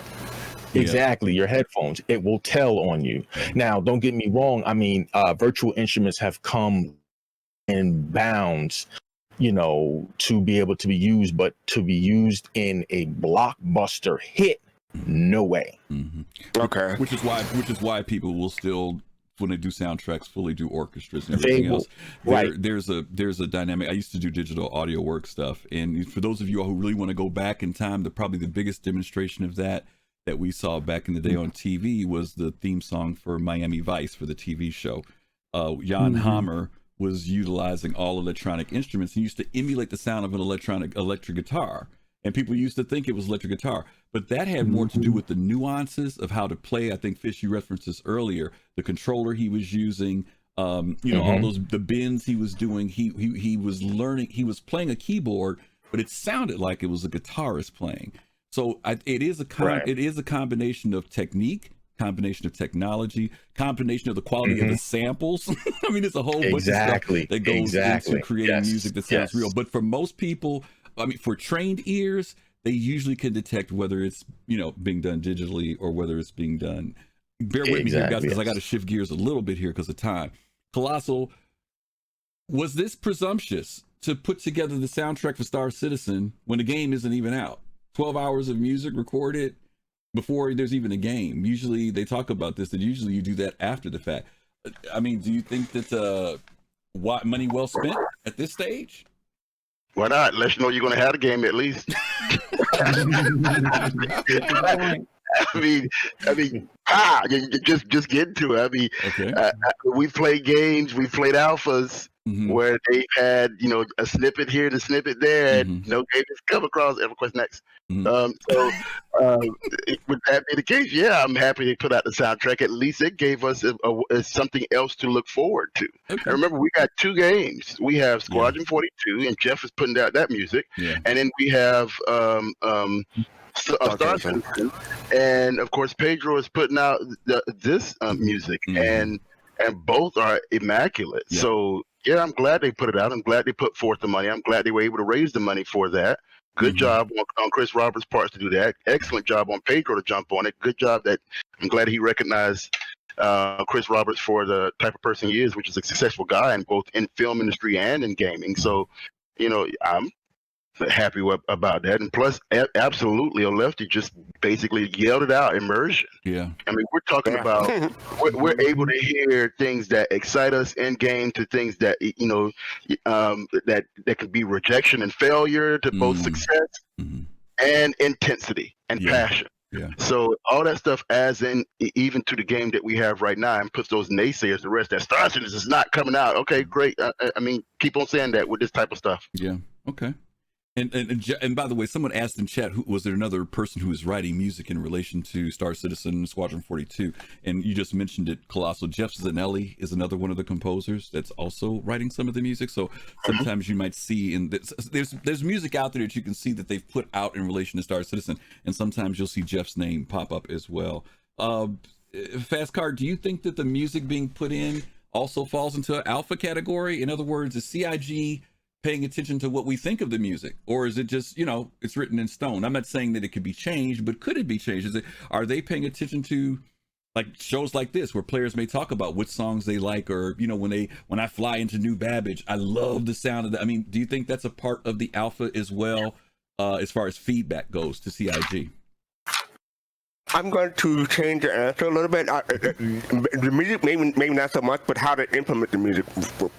Exactly, your headphones. It will tell on you. Now, don't get me wrong. I mean, virtual instruments have come in bounds, to be able to be used, but to be used in a blockbuster hit, no way. Okay. Which is why people will still, when they do soundtracks, fully do orchestras and everything else. There's a dynamic. I used to do digital audio work stuff, and for those of you who really want to go back in time, probably the biggest demonstration of that we saw back in the day on TV was the theme song for Miami Vice for the TV show. Jan Hammer was utilizing all electronic instruments. He used to emulate the sound of an electric guitar, and people used to think it was electric guitar, but that had more to do with the nuances of how to play. I think Fish, you referenced this earlier, the controller he was using, all the bends he was doing. He was learning. He was playing a keyboard, but it sounded like it was a guitarist playing. So it is a combination of technique, combination of technology, combination of the quality of the samples. I mean, it's a whole bunch of stuff that goes into creating music that sounds real. But for most people, I mean, for trained ears, they usually can detect whether it's being done digitally or whether it's being done. Bear with me here, guys, because I got to shift gears a little bit here because of time. Kelosal, was this presumptuous to put together the soundtrack for Star Citizen when the game isn't even out? 12 hours of music recorded before there's even a game. Usually they talk about this, that usually you do that after the fact. I mean, do you think that money well spent at this stage? Why not? Let you know you're going to have a game at least. Just get into it. I mean, we played games, we played alphas where they had, a snippet here, the snippet there, and no game has come across EverQuest Next. So would that be the case? Yeah, I'm happy they put out the soundtrack. At least it gave us something else to look forward to. And remember, we got 2 games. We have Squadron 42, and Jeff is putting out that music, and then we have Star Citizen, and of course Pedro is putting out this music, and both are immaculate. So yeah, I'm glad they put it out. I'm glad they put forth the money. I'm glad they were able to raise the money for that. Good job on Chris Roberts' part to do that. Excellent job on Pedro to jump on it. Good job that I'm glad he recognized Chris Roberts for the type of person he is, which is a successful guy in both in film industry and in gaming. So, I'm happy about that. And plus, absolutely, Olefty just basically yelled it out, immersion. Yeah. I mean, we're talking about, we're able to hear things that excite us in game to things that, that could be rejection and failure to both success and intensity and passion. Yeah. So all that stuff adds in even to the game that we have right now and puts those naysayers to rest. That Star Citizen is not coming out. Okay, great. I mean, keep on saying that with this type of stuff. Yeah. Okay. And by the way, someone asked in chat, was there another person who was writing music in relation to Star Citizen Squadron 42? And you just mentioned it, Kelosal. Jeff Zanelli is another one of the composers that's also writing some of the music. So sometimes you might see there's music out there that you can see that they've put out in relation to Star Citizen, and sometimes you'll see Jeff's name pop up as well. Fastcart, do you think that the music being put in also falls into an alpha category? In other words, is CIG paying attention to what we think of the music, or is it just it's written in stone? I'm not saying that it could be changed, but could it be changed? Are they paying attention to like shows like this where players may talk about which songs they like, or when I fly into New Babbage, I love the sound of that? I mean, do you think that's a part of the alpha as well, as far as feedback goes to CIG? I'm going to change the answer a little bit. The music, maybe not so much, but how to implement the music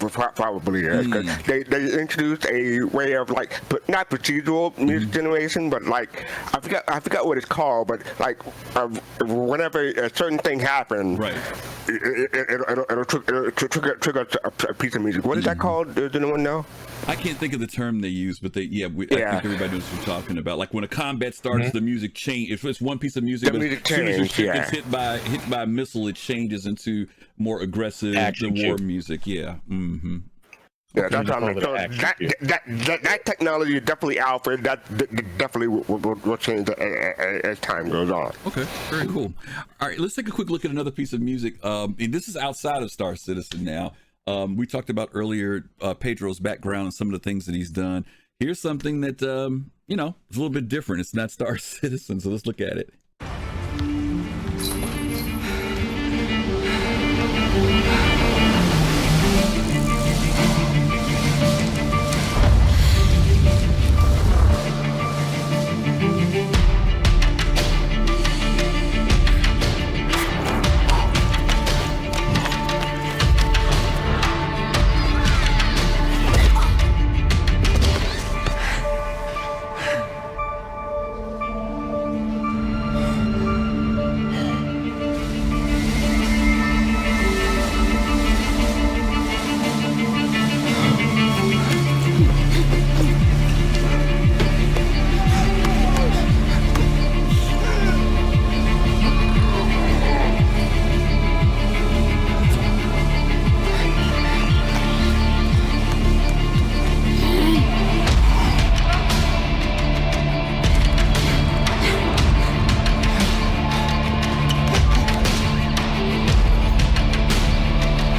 probably is. Because they introduced a way of not procedural music generation, but I forgot what it's called, but whenever a certain thing happens, right, it'll trigger a piece of music. What is that called? Does anyone know? I can't think of the term they use, but I think everybody knows what you're talking about. Like when a combat starts, the music change. If it's one piece of music, but as soon as your ship gets hit by a missile, it changes into more aggressive war music. Yeah. Yeah, that's how that technology is definitely out for that. Definitely will change as time goes on. Okay, very cool. All right, let's take a quick look at another piece of music. And this is outside of Star Citizen now. We talked about earlier Pedro's background and some of the things that he's done. Here's something that you know, is a little bit different. It's not Star Citizen, so let's look at it.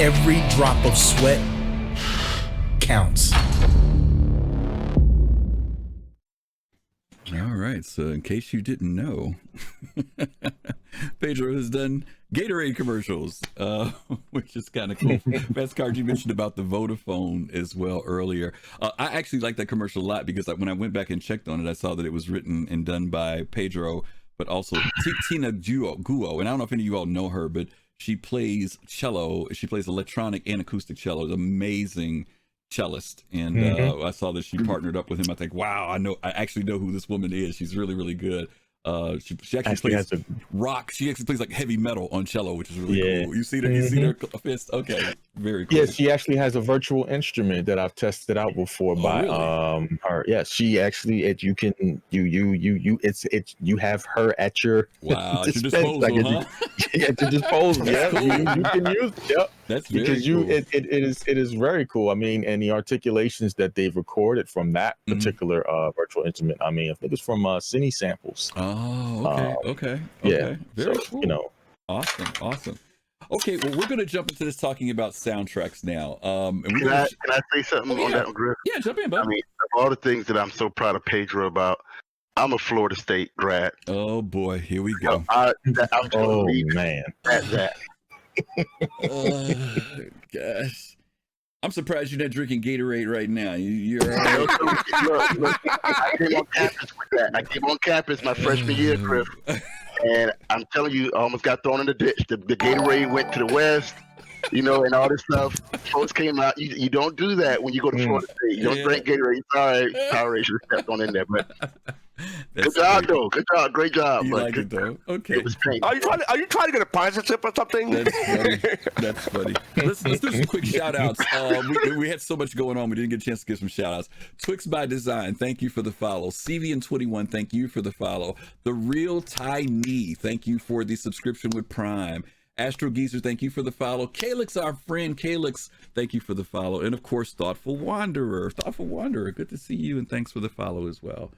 Every drop of sweat counts. All right, so in case you didn't know, Pedro has done Gatorade commercials, which is kind of cool. fastcart, you mentioned about the Vodafone as well earlier. I actually like that commercial a lot because when I went back and checked on it, I saw that it was written and done by Pedro, but also Tina Guo. And I don't know if any of you all know her, but she plays cello. She plays electronic and acoustic cello. It's amazing cellist. And I saw that she partnered up with him. I think, wow, I actually know who this woman is. She's really, really good. She actually plays rock. She actually plays like heavy metal on cello, which is really cool. You see her fist? Okay, very cool. Yeah, she actually has a virtual instrument that I've tested out before by really? Her. Yeah, she actually you have her at your disposal, huh? At your disposal. Yeah, cool. you can use it. Yep. That's very cool. It is very cool. I mean, and the articulations that they've recorded from that particular virtual instrument. I mean, I think it's from Cine Samples. Oh, okay. Yeah, very so, cool. You know, awesome. Okay, well, we're going to jump into this talking about soundtracks now. And can I say something on that, Griff? Yeah, jump in, bud. I mean, of all the things that I'm so proud of Pedro about, I'm a Florida State grad. Oh boy, here we go. I'm man. That. Gosh. I'm surprised you're not drinking Gatorade right now. You're look, I came on campus with that. I came on campus my freshman year, Griff. And I'm telling you, I almost got thrown in the ditch. The Gatorade went to the west, you know, and all this stuff. Folks came out. You don't do that when you go to Florida State. You don't drink Gatorade. Sorry, Power Rangers stepped on in there, but good job, though. Good job. Great job. You like it, though? Okay. It was painful. Are you trying to get a sponsorship or something? That's funny. Let's do some quick shout outs. We had so much going on. We didn't get a chance to give some shout outs. Twix by Design, thank you for the follow. CVN21, thank you for the follow. The Real Tiny, thank you for the subscription with Prime. Astro Geezer, thank you for the follow. Calix, our friend Calix, thank you for the follow. And of course, Thoughtful Wanderer, good to see you, and thanks for the follow as well.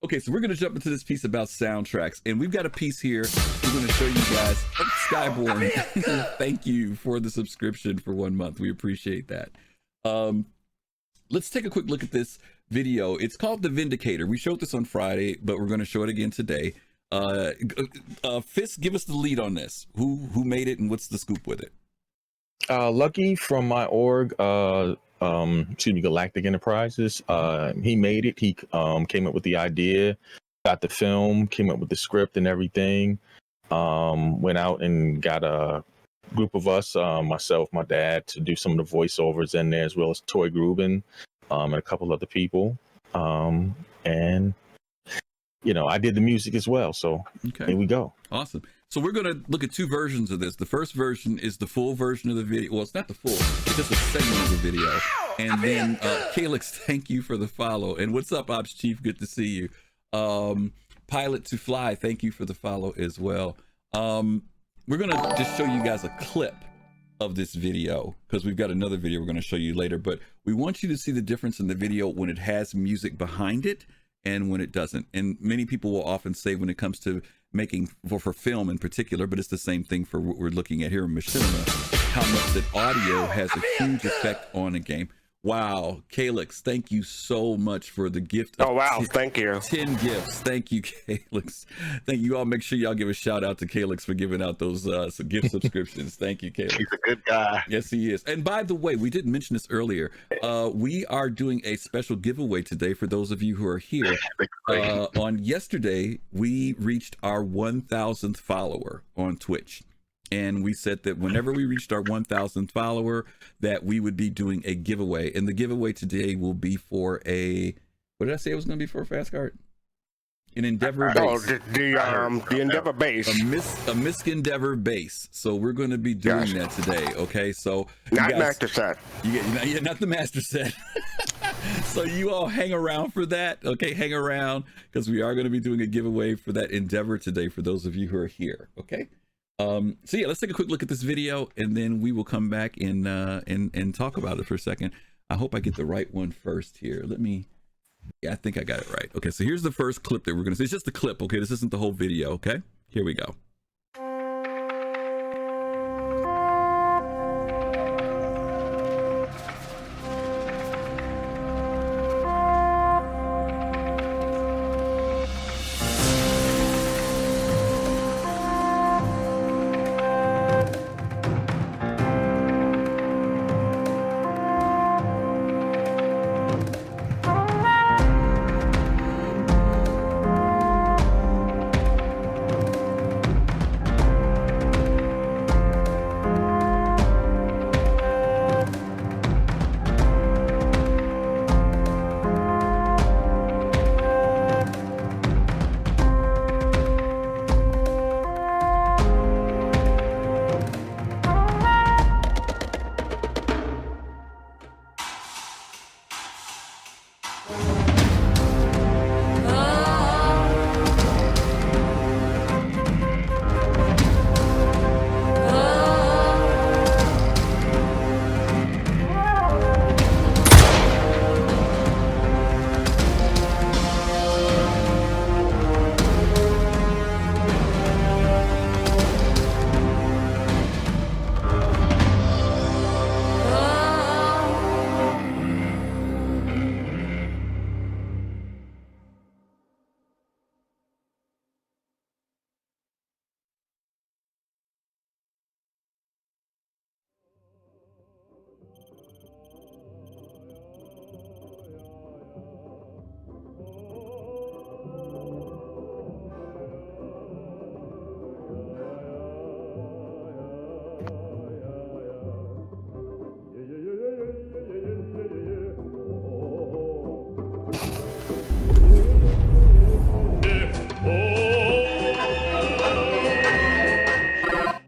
Okay, so we're going to jump into this piece about soundtracks, and we've got a piece here we're going to show you guys. Skyborn, thank you for the subscription for 1 month. We appreciate that. Let's take a quick look at this video. It's called The Vindicator. We showed this on Friday, but we're going to show it again today. Fist, give us the lead on this. Who made it, and what's the scoop with it? Lucky from my org, Galactic Enterprises. He made it. He came up with the idea, got the film, came up with the script and everything. Went out and got a group of us, myself, my dad, to do some of the voiceovers in there, as well as Toy Grubin, and a couple other people. And you know, I did the music as well. So here we go. Awesome. So we're going to look at two versions of this. The first version is the full version of the video. Well, it's not the full, it's just a segment of the video. And then Calix, thank you for the follow. And what's up, Ops Chief? Good to see you. Pilot to Fly, thank you for the follow as well. We're going to just show you guys a clip of this video, because we've got another video we're going to show you later, but we want you to see the difference in the video when it has music behind it and when it doesn't. And many people will often say when it comes to making for film in particular, but it's the same thing for what we're looking at here in Machinima, how much that audio has a huge effect on a game. Wow, Calix, thank you so much for the gift. Oh, wow, thank you. 10 gifts. Thank you, Calix. Thank you all. Make sure y'all give a shout out to Calix for giving out those some gift subscriptions. Thank you, Calix. He's a good guy. Yes, he is. And by the way, we didn't mention this earlier. We are doing a special giveaway today for those of you who are here. On yesterday, we reached our 1,000th follower on Twitch. And we said that whenever we reached our 1,000th follower, that we would be doing a giveaway. And the giveaway today will be for a, what did I say it was going to be for, Fastcart? An Endeavor base. Oh, the Endeavor base. A Misk Endeavor base. So we're going to be doing that today. Okay, so not master set. Not the master set. So you all hang around for that. Okay, hang around, because we are going to be doing a giveaway for that Endeavor today for those of you who are here. Okay. So yeah, let's take a quick look at this video, and then we will come back and talk about it for a second. I hope I get the right one first here. Yeah, I think I got it right. Okay, so here's the first clip that we're gonna see. It's just the clip, okay? This isn't the whole video, okay? Here we go.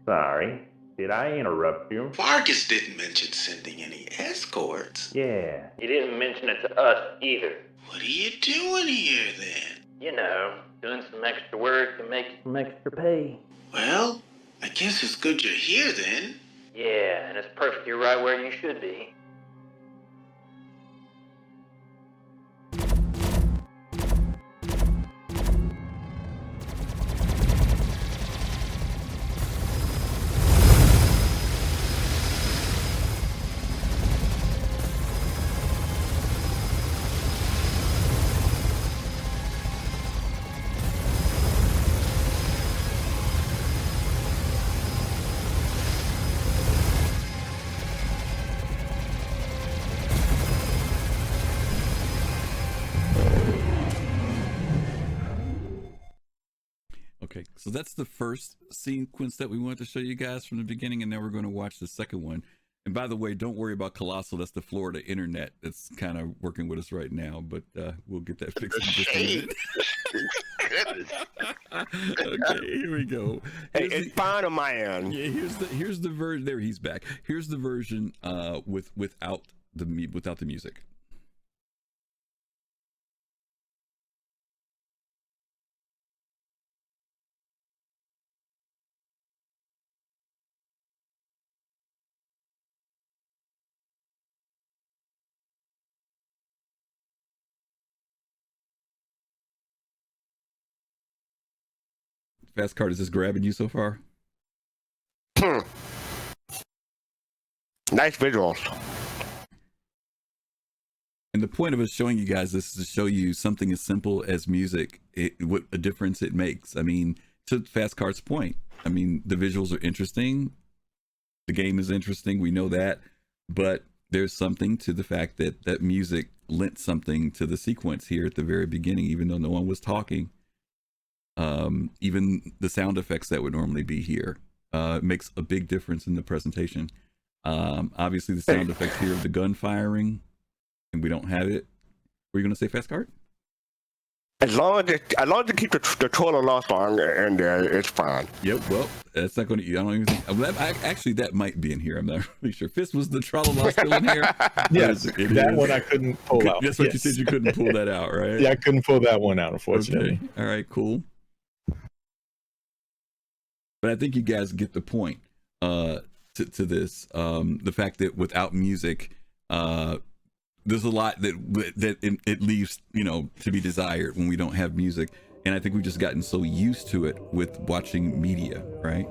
Sorry, did I interrupt you? Vargas didn't mention sending any escorts. Yeah, he didn't mention it to us either. What are you doing here then? You know, doing some extra work to make some extra pay. Well, I guess it's good you're here then. Yeah, and it's perfectly right where you should be. Okay, so that's the first sequence that we wanted to show you guys from the beginning, and now we're going to watch the second one. And by the way, don't worry about Colossal. That's the Florida internet that's kind of working with us right now, but we'll get that fixed in just a minute. Okay, here we go. Hey, it's fine on my end. Yeah, here's the version. There, he's back. Here's the version without the music. Fastcart, is this grabbing you so far? Nice visuals. And the point of us showing you guys this is to show you something as simple as music, what a difference it makes. I mean, to Fastcart's point, I mean, the visuals are interesting. The game is interesting. We know that. But there's something to the fact that that music lent something to the sequence here at the very beginning, even though no one was talking. Even the sound effects that would normally be here makes a big difference in the presentation. Obviously, the sound effects here of the gun firing, and we don't have it. Were you going to say Fastcart? As long as you keep the Troller Law song in there, it's fine. Yep. Well, that's not going to. I don't even think. Actually, that might be in here. I'm not really sure. Fist, was the Troller Law still in here? Yes, that one I couldn't pull out. That's what you said. You couldn't pull that out, right? Yeah, I couldn't pull that one out, unfortunately. Okay. All right. Cool. But I think you guys get the point to this. The fact that without music, there's a lot that it leaves, to be desired when we don't have music. And I think we've just gotten so used to it with watching media, right?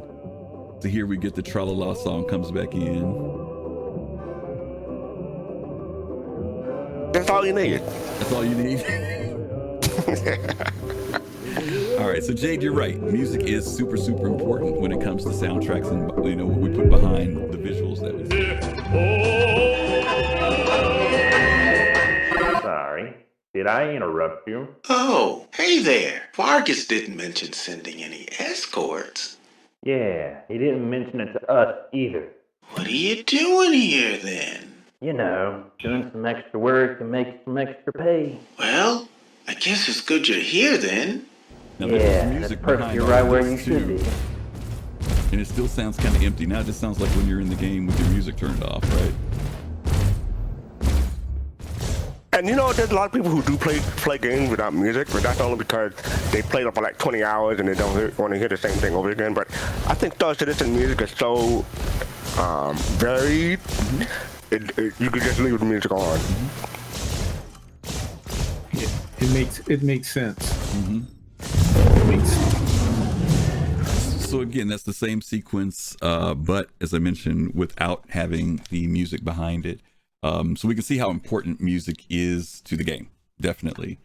So here we get the Tra-La-La song comes back in. That's all you need. That's all you need. All right, so Jade, you're right. Music is super, super important when it comes to soundtracks and what we put behind the visuals that we see. Sorry, did I interrupt you? Oh, hey there. Vargas didn't mention sending any escorts. Yeah, he didn't mention it to us either. What are you doing here then? Doing some extra work to make some extra pay. Well, I guess it's good you're here then. Now, that's perfectly right where you should be. And it still sounds kind of empty. Now it just sounds like when you're in the game with your music turned off, right? And there's a lot of people who do play games without music, but that's only because they played it for like 20 hours and they don't want to hear the same thing over again. But I think third citizen music is so varied, you could just leave the music on. It makes sense. Mm-hmm. So again, that's the same sequence, but as I mentioned, without having the music behind it. So we can see how important music is to the game, definitely.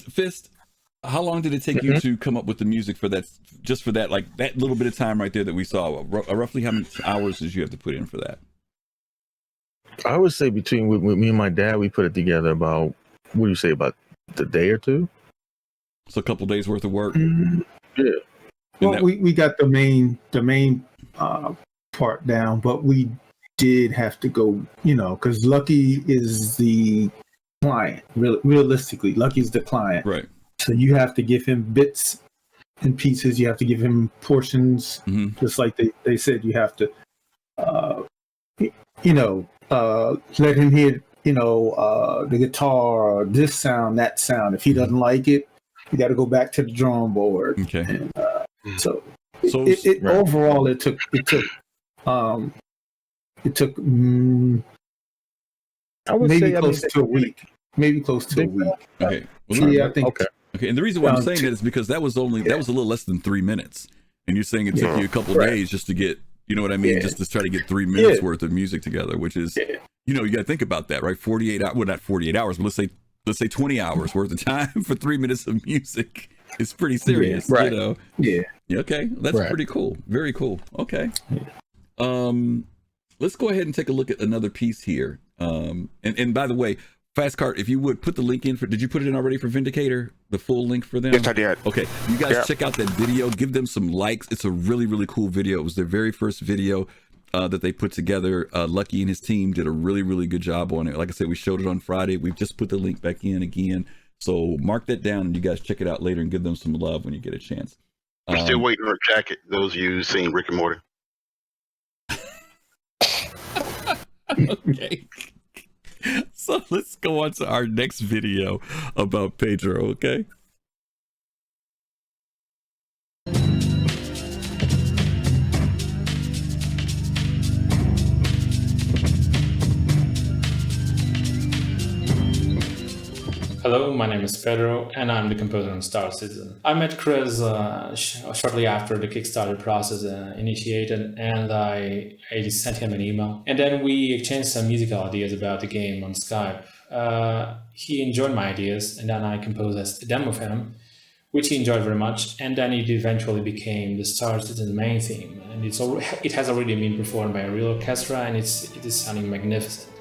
Fist, how long did it take you to come up with the music for that, just for that, like that little bit of time right there that we saw? Roughly how many hours did you have to put in for that? I would say between with me and my dad, we put it together about, what do you say, about the day or two? So a couple days worth of work. Yeah. Well, we got the main part down, but we did have to go, because Lucky is the client. Realistically, Lucky's the client. Right. So you have to give him bits and pieces. You have to give him portions, just like they said. You have to, let him hear, the guitar, or this sound, that sound. If he doesn't like it, you got to go back to the drawing board. Okay. And, overall, it took maybe close to a week. Okay. Well, yeah, I think. Okay. And the reason why I'm saying that is because that was a little less than 3 minutes, and you're saying it took you a couple of days just to get, what I mean, just to try to get 3 minutes worth of music together, which is, you got to think about that, right? 48 hours, well, not 48 hours, but let's say 20 hours worth of time for 3 minutes of music. It's pretty serious, right? Yeah. Okay, that's pretty cool. Very cool. Okay. Let's go ahead and take a look at another piece here. And by the way, Fastcart, if you would put the link in did you put it in already for Vindicator? The full link for them? Yes, I did. Okay, you guys check out that video. Give them some likes. It's a really, really cool video. It was their very first video that they put together. Lucky and his team did a really, really good job on it. Like I said, we showed it on Friday. We've just put the link back in again. So mark that down and you guys check it out later and give them some love when you get a chance. I'm still waiting for a jacket. Those of you seen Rick and Morty. Okay. So let's go on to our next video about Pedro, okay? Hello, my name is Pedro, and I'm the composer on Star Citizen. I met Chris shortly after the Kickstarter process initiated, and I just sent him an email. And then we exchanged some musical ideas about the game on Skype. He enjoyed my ideas, and then I composed a demo for him, which he enjoyed very much. And then it eventually became the Star Citizen main theme. And it has already been performed by a real orchestra, and it is sounding magnificent.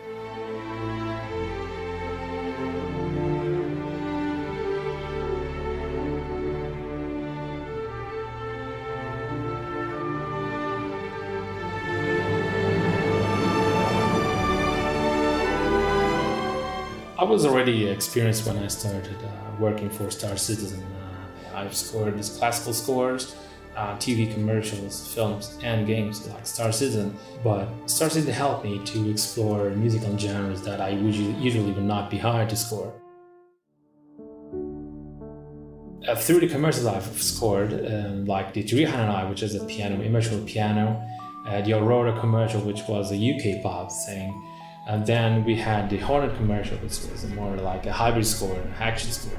I was already experienced when I started working for Star Citizen. I've scored these classical scores, TV commercials, films, and games like Star Citizen. But Star Citizen helped me to explore musical genres that I usually would not be hired to score. Through the commercials I've scored, like the Rihanna, which is a piano, emotional piano, the Aurora commercial, which was a UK pop thing. And then we had the Hornet commercial, which was more like a hybrid score, an action score.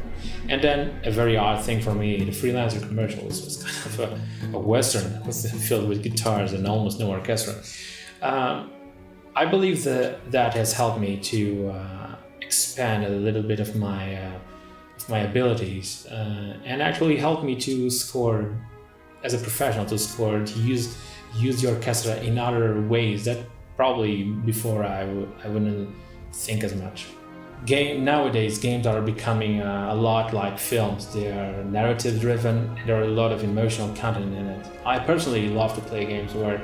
And then a very odd thing for me, the Freelancer commercial, which was kind of a Western filled with guitars and almost no orchestra. I believe that has helped me to expand a little bit of my abilities and actually helped me to score as a professional, to use the orchestra in other ways that probably before I wouldn't think as much. Nowadays, games are becoming a lot like films. They are narrative driven, and there are a lot of emotional content in it. I personally love to play games where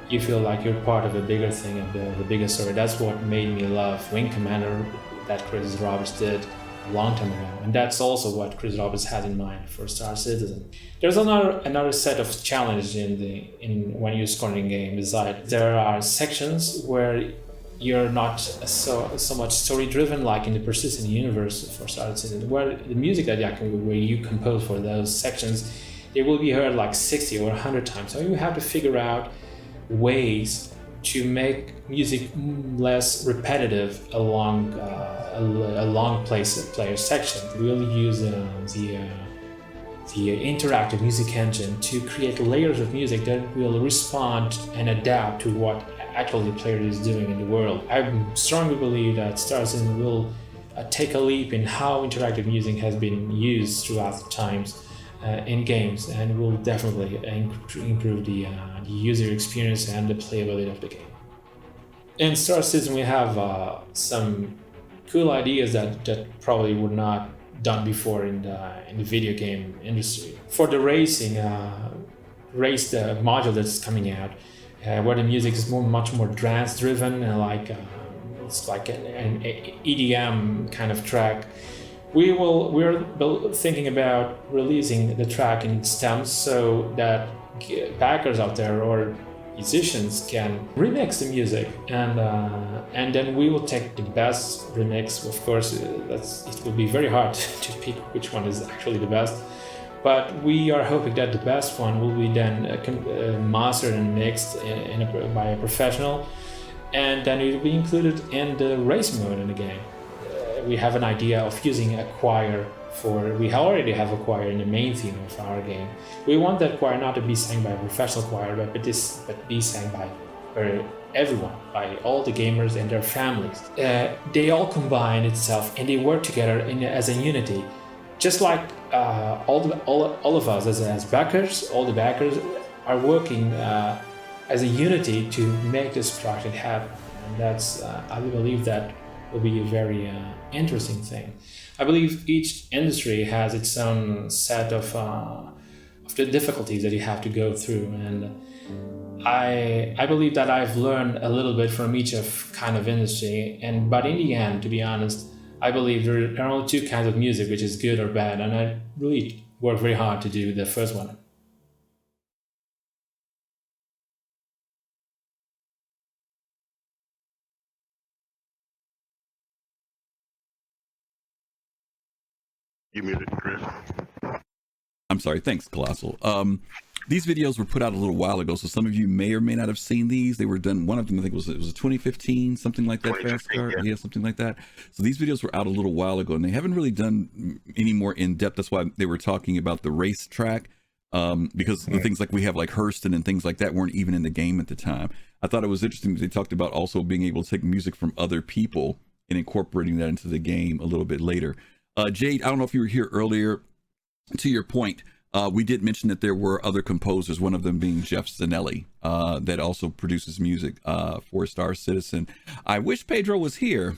you feel like you're part of a bigger thing, of the bigger story. That's what made me love Wing Commander that Chris Roberts did a long time ago. And that's also what Chris Roberts had in mind for Star Citizen. There's another set of challenges when you're scoring a game. Besides, there are sections where you're not so much story driven, like in the Persistent Universe for Star Citizen, where the music where you compose for those sections, they will be heard like 60 or 100 times. So you have to figure out ways to make music less repetitive along a long player section. We'll use the interactive music engine to create layers of music that will respond and adapt to what actually the player is doing in the world. I strongly believe that Star Citizen will take a leap in how interactive music has been used throughout the times in games, and will definitely improve the user experience and the playability of the game. In Star Citizen, we have some cool ideas that probably were not done before in the video game industry. For the race module that's coming out, where the music is much more dance driven, and it's like an EDM kind of track. We're thinking about releasing the track in stems so that backers out there or musicians can remix the music, and then we will take the best remix. Of course, it will be very hard to pick which one is actually the best, but we are hoping that the best one will be then mastered and mixed by a professional, and then it will be included in the race mode in the game. We have an idea of using a choir we already have a choir in the main theme of our game. We want that choir not to be sang by a professional choir, but be sang by everyone, by all the gamers and their families. They all combine itself and they work together as a unity. Just like all of us as backers, all the backers are working as a unity to make this project happen. And that's, I believe that will be a very interesting thing. I believe each industry has its own set of the difficulties that you have to go through, and I believe that I've learned a little bit from each kind of industry. But in the end, to be honest, I believe there are only two kinds of music, which is good or bad, and I really worked very hard to do the first one. You muted, Chris. I'm sorry. Thanks, Colossal. these videos were put out a little while ago, so some of you may or may not have seen these. They were done. One of them, I think, it was 2015, something like that. Fastcart, yeah, something like that. So these videos were out a little while ago, and they haven't really done any more in depth. That's why they were talking about the race track, because the things like we have like Hurston and things like that weren't even in the game at the time. I thought it was interesting that they talked about also being able to take music from other people and incorporating that into the game a little bit later. Jade, I don't know if you were here earlier. To your point, we did mention that there were other composers, one of them being Jeff Zanelli, that also produces music for Star Citizen. I wish Pedro was here,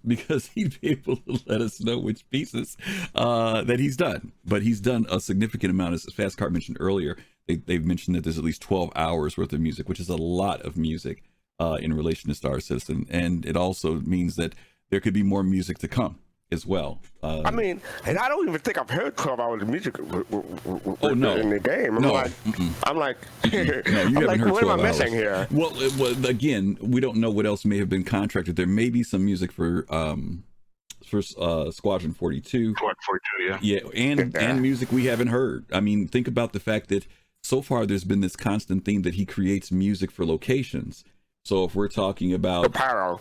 because he'd be able to let us know which pieces that he's done. But he's done a significant amount, as Fastcart mentioned earlier. They've mentioned that there's at least 12 hours worth of music, which is a lot of music in relation to Star Citizen. And it also means that there could be more music to come as well. I mean, and I don't even think I've heard 12 hours of music in the game. I'm like, no, you haven't heard what am I 12 missing hours. here? Well, again, we don't know what else may have been contracted. There may be some music for Squadron 42. Squadron 42, yeah. And music we haven't heard. I mean, think about the fact that so far there's been this constant theme that he creates music for locations. So if we're talking about the pyro,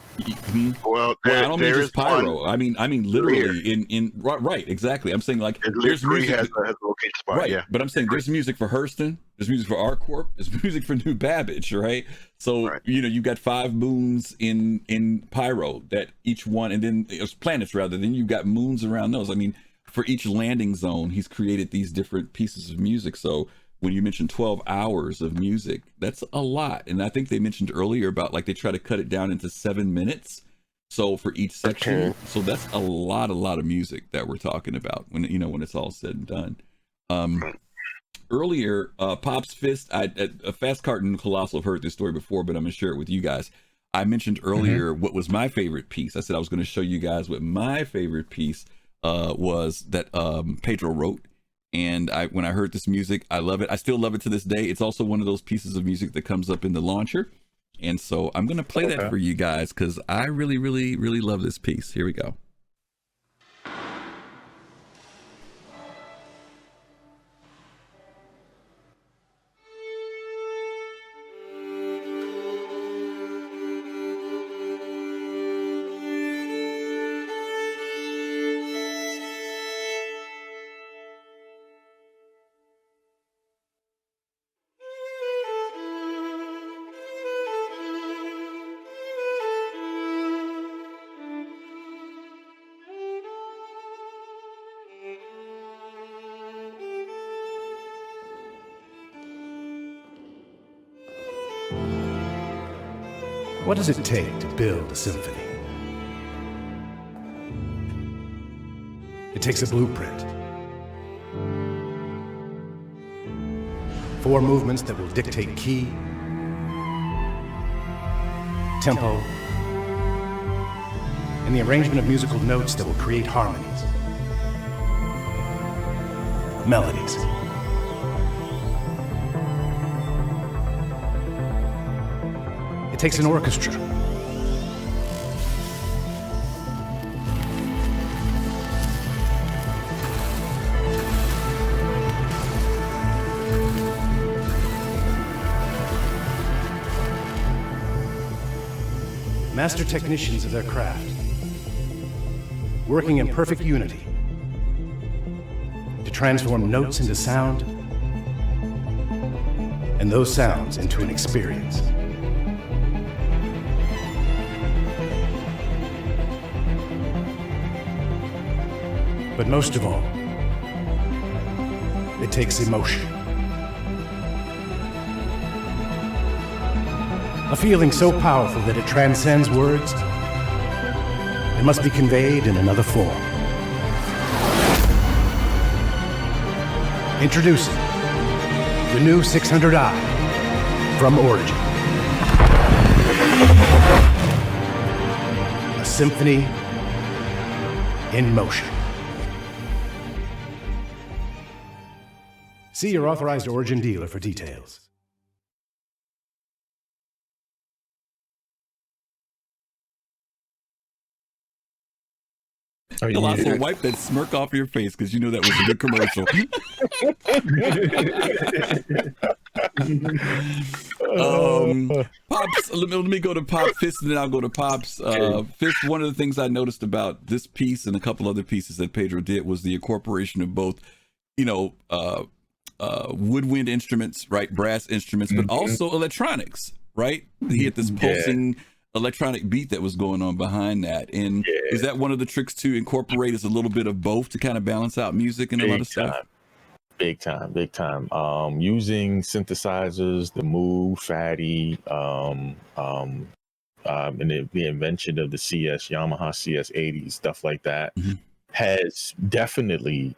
well, I don't mean just pyro. I mean literally in right, exactly. I'm saying like there's music has a location spot, right? Yeah. But I'm saying there's music for Hurston, there's music for ArcCorp, there's music for New Babbage, right? So you've got 5 moons in pyro that each one, and then planets rather. Then you've got moons around those. I mean, for each landing zone, he's created these different pieces of music. So when you mentioned 12 hours of music, that's a lot. And I think they mentioned earlier about like they try to cut it down into 7 minutes. So for each section, so that's a lot of music that we're talking about when it's all said and done. Earlier, Pop's Fist, Fastcart and Kelosal have heard this story before, but I'm gonna share it with you guys. I mentioned earlier what was my favorite piece. I said I was going to show you guys what my favorite piece was that Pedro wrote. And when I heard this music, I love it. I still love it to this day. It's also one of those pieces of music that comes up in the launcher. And so I'm going to play that for you guys because I really, really, really love this piece. Here we go. What does it take to build a symphony? It takes a blueprint. 4 movements that will dictate key, tempo, and the arrangement of musical notes that will create harmonies, melodies. It takes an orchestra. Master technicians of their craft, working in perfect unity to transform notes into sound and those sounds into an experience. But most of all, it takes emotion. A feeling so powerful that it transcends words and must be conveyed in another form. Introducing the new 600i from Origin. A symphony in motion. See your authorized Origin dealer for details. Colossal, wipe that smirk off your face because you know that was a good commercial. Pops, let me go to Pop Fist and then I'll go to Pops. Fist, one of the things I noticed about this piece and a couple other pieces that Pedro did was the incorporation of both, woodwind instruments, right, brass instruments, but also electronics, right? He had this pulsing electronic beat that was going on behind that. And is that one of the tricks to incorporate is a little bit of both to kind of balance out music and a lot of stuff? Big time. Using synthesizers, the Moog, Fatty, and the invention of the Yamaha CS80, stuff like that, has definitely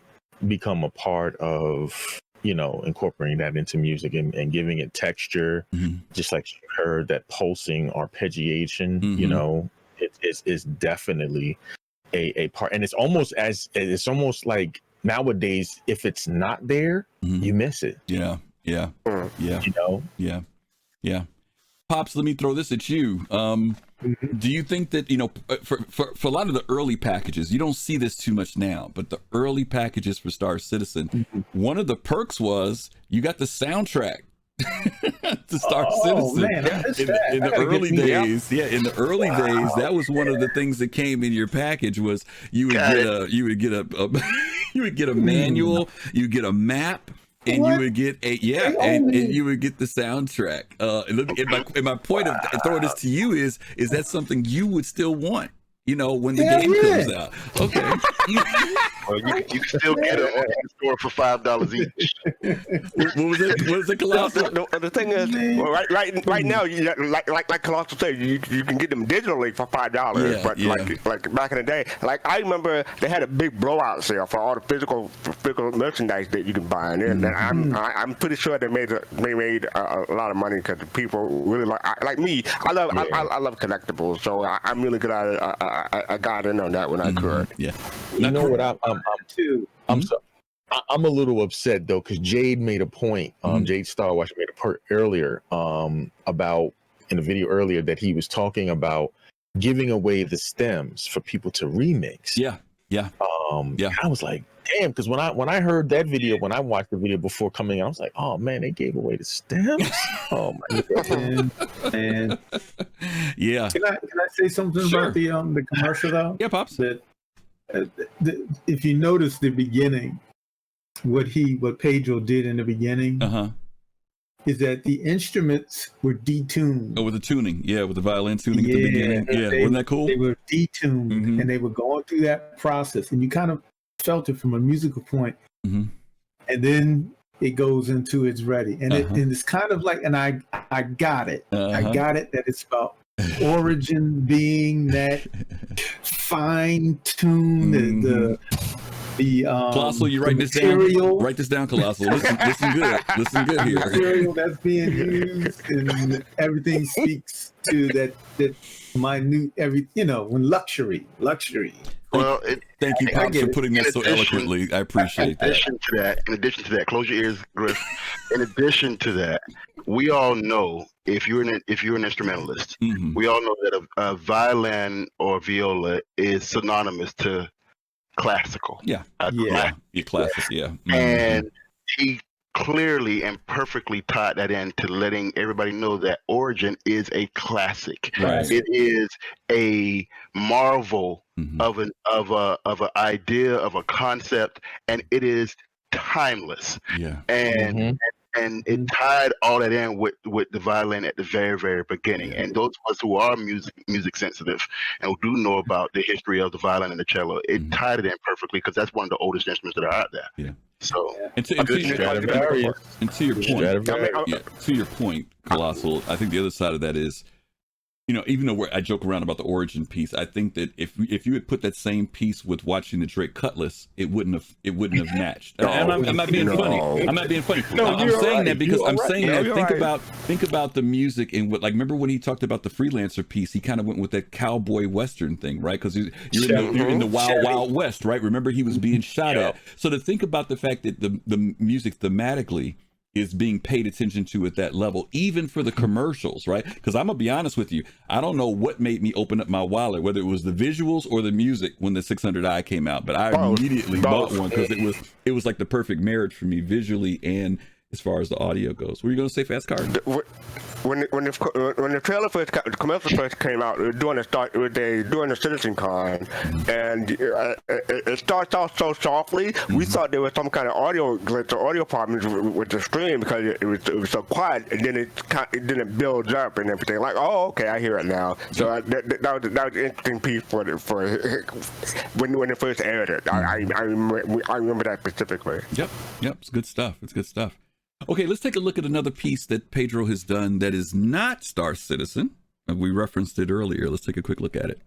become a part of, incorporating that into music and giving it texture, just like you heard that pulsing arpeggiation, it's definitely a part. And it's almost like nowadays, if it's not there, you miss it. Yeah. Pops, let me throw this at you. Do you think that, for a lot of the early packages, you don't see this too much now, but the early packages for Star Citizen, one of the perks was you got the soundtrack to Star Citizen. Man, in the early days. Yeah, in the early days, that was one of the things that came in your package was you would get a manual, you get a map. And you would get and you would get the soundtrack. And my point of throwing this to you is that something you would still want, when the game comes out? Okay. Well, you can still get it in the store for $5 each. What was it, Colossal? The thing is, right now, like Colossal said, you can get them digitally for $5. Like back in the day, like I remember they had a big blowout sale for all the physical merchandise that you can buy, and I'm pretty sure they made a lot of money because people really like me. I love collectibles, so I'm really glad I got in on that when I could. Yeah. You know what I'm sorry. I'm a little upset though because Jade made a point. Jade Starwatch made a point earlier about in the video earlier that he was talking about giving away the stems for people to remix. Yeah. I was like, damn, because when I heard that video, when I watched the video before coming out, I was like, oh man, they gave away the stems. Oh my god. And yeah. Can I say something about the commercial though? Yeah, Pops. That if you notice the beginning, what Pedro did in the beginning is that the instruments were detuned. Oh, with the tuning, with the violin tuning at the beginning. Yeah, wasn't that cool? They were detuned, and they were going through that process, and you kind of felt it from a musical point, and then it goes into it's ready, and it's kind of like, and I got it, I got it that it's about origin being that fine-tuned, the Colossal, you write this down. Write this down, Colossal. Listen good. Listen good here. The material that's being used, and everything speaks to that minute when luxury. Well, thank you, Pops, for putting that so eloquently. I appreciate that. In addition to that, close your ears, Griff. In addition to that, we all know if you're an instrumentalist, we all know that a violin or viola is synonymous to classical. Classic. And he clearly and perfectly tied that into letting everybody know that Origin is a classic. Right. It is a marvel of an idea, of a concept, and it is timeless. Yeah. And it tied all that in with the violin at the very, very beginning. And those of us who are music sensitive and who do know about the history of the violin and the cello, it tied it in perfectly because that's one of the oldest instruments that are out there. Yeah. So and to your point, Colossal, I think the other side of that is, even though I joke around about the Origin piece, I think that if you had put that same piece with watching the Drake Cutlass, it wouldn't have matched. I'm not being funny. I'm not being funny. I'm saying that because I'm saying that think about the music and what, like, remember when he talked about the Freelancer piece, he kind of went with that cowboy western thing, right? Because you're in the wild west, right? Remember he was being shot at. So to think about the fact that the music thematically is being paid attention to at that level, even for the commercials, right? Because I'm gonna be honest with you, I don't know what made me open up my wallet, whether it was the visuals or the music when the 600i came out, but I immediately bought one because it was like the perfect marriage for me visually and as far as the audio goes. What were you gonna say, Fast Card? When the trailer first, the commercial first came out, doing the Citizen Con, and it starts off so softly. We thought there was some kind of audio glitch or audio problems with the stream because it was so quiet, and then it builds up and everything. Like, oh, okay, I hear it now. So that was an interesting piece for when it first aired it. I remember that specifically. Yep, it's good stuff. It's good stuff. Okay, let's take a look at another piece that Pedro has done that is not Star Citizen. We referenced it earlier. Let's take a quick look at it.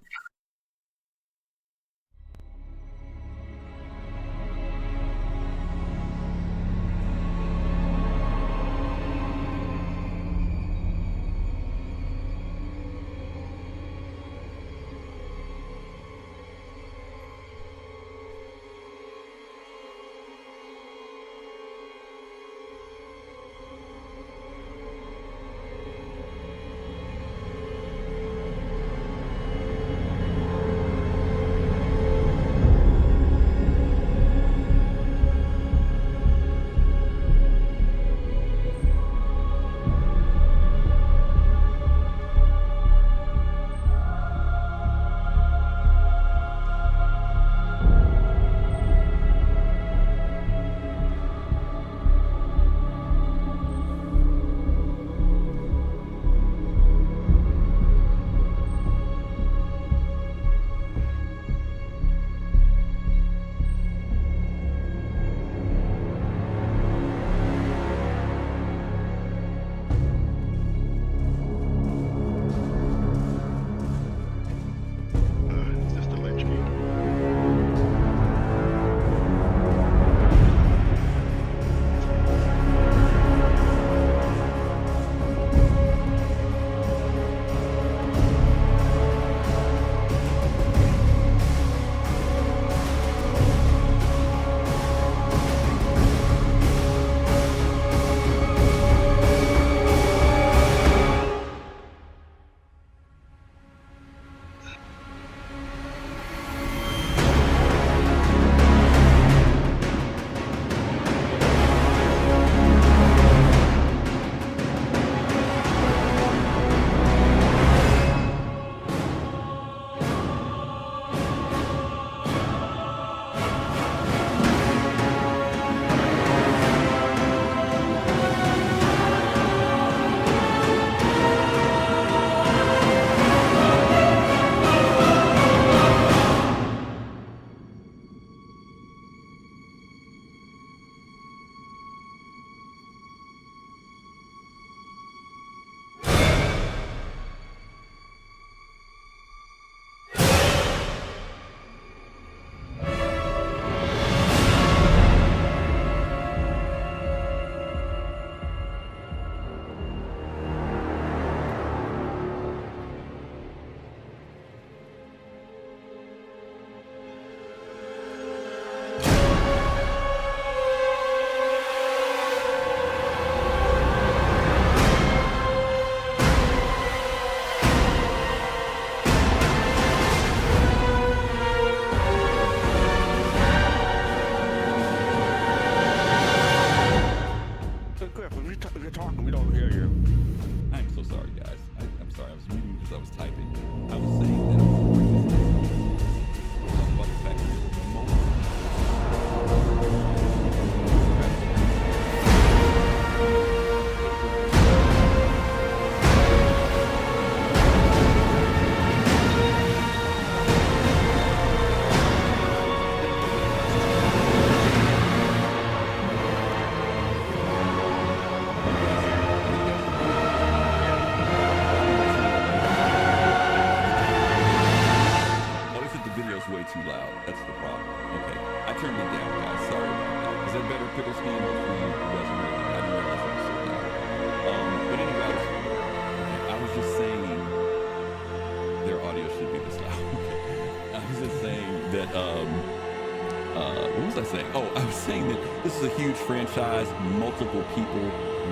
was I saying? Oh, I was saying that this is a huge franchise. Multiple people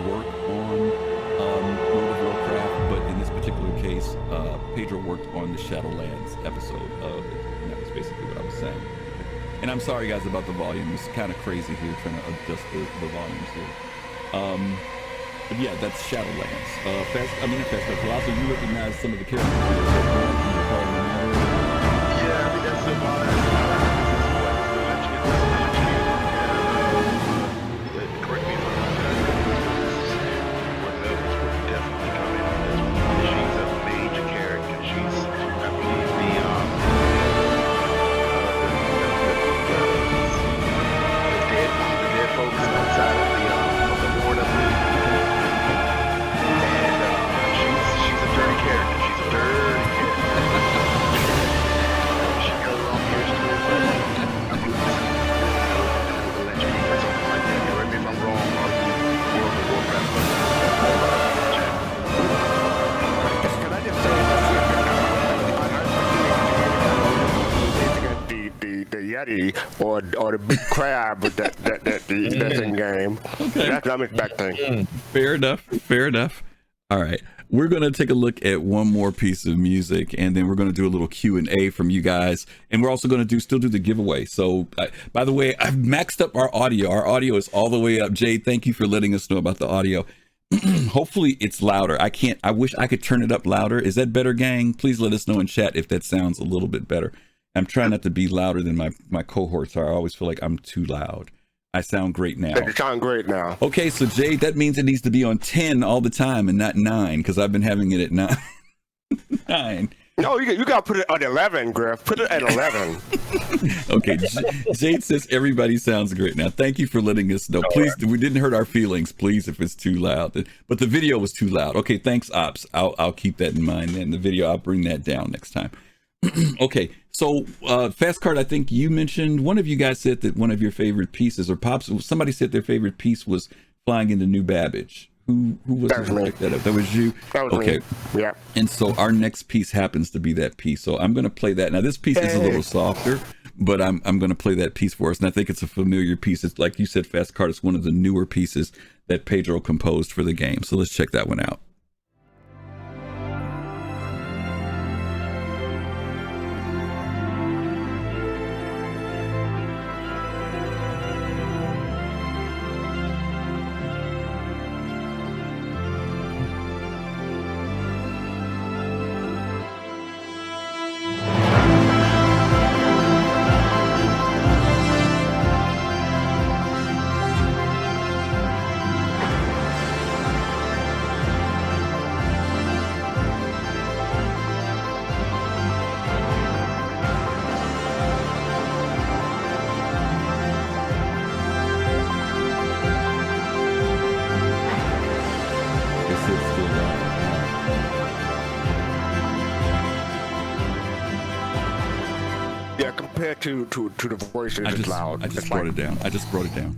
work on World of Warcraft, but in this particular case, Pedro worked on the Shadowlands episode of it, and that was basically what I was saying. And I'm sorry, guys, about the volume. It's kind of crazy here trying to adjust the volumes here. But yeah, that's Shadowlands. Fastcart. Kelosal, you recognize some of the characters. Yeah, I mean, that's about it. Correct me if I'm wrong, guys. What levels would definitely come in on this one. She's a major character. She's, I believe, the dead folks outside of the board, I believe. And she's a dirty character. She's a dirty character. She got a long history, but something like that. Correct me if I'm wrong. World of Warcraft. Can I just say the Yeti or the big crab that's in game? Okay. That's what I'm expecting. Fair enough. All right. We're going to take a look at one more piece of music, and then we're going to do a little Q&A from you guys. And we're also going to still do the giveaway. So, by the way, I've maxed up our audio. Our audio is all the way up. Jade, thank you for letting us know about the audio. Hopefully it's louder. I wish I could turn it up louder. Is that better, gang? Please let us know in chat if that sounds a little bit better. I'm trying not to be louder than my cohorts are. I always feel like I'm too loud. I sound great now. You sound great now. Okay, so Jade, that means it needs to be on 10 all the time and not 9, because I've been having it at 9. 9. No, you got to put it at 11, Griff. Put it at 11. Okay, Jade says everybody sounds great now. Thank you for letting us know. Please, we didn't hurt our feelings, please, if it's too loud. But the video was too loud. Okay, thanks, Ops. I'll keep that in mind. And the video, I'll bring that down next time. Okay, so Fastcart, I think you mentioned, one of you guys said that one of your favorite pieces, or Pops, somebody said their favorite piece was Flying into New Babbage. Who was that? That up? That was you? That was okay. Me. Yeah. And so our next piece happens to be that piece. So I'm going to play that. Now this piece is a little softer, but I'm going to play that piece for us. And I think it's a familiar piece. It's like you said, Fastcart, it's one of the newer pieces that Pedro composed for the game. So let's check that one out. Yeah, compared to the voices, it's loud. I just brought it down. I just brought it down.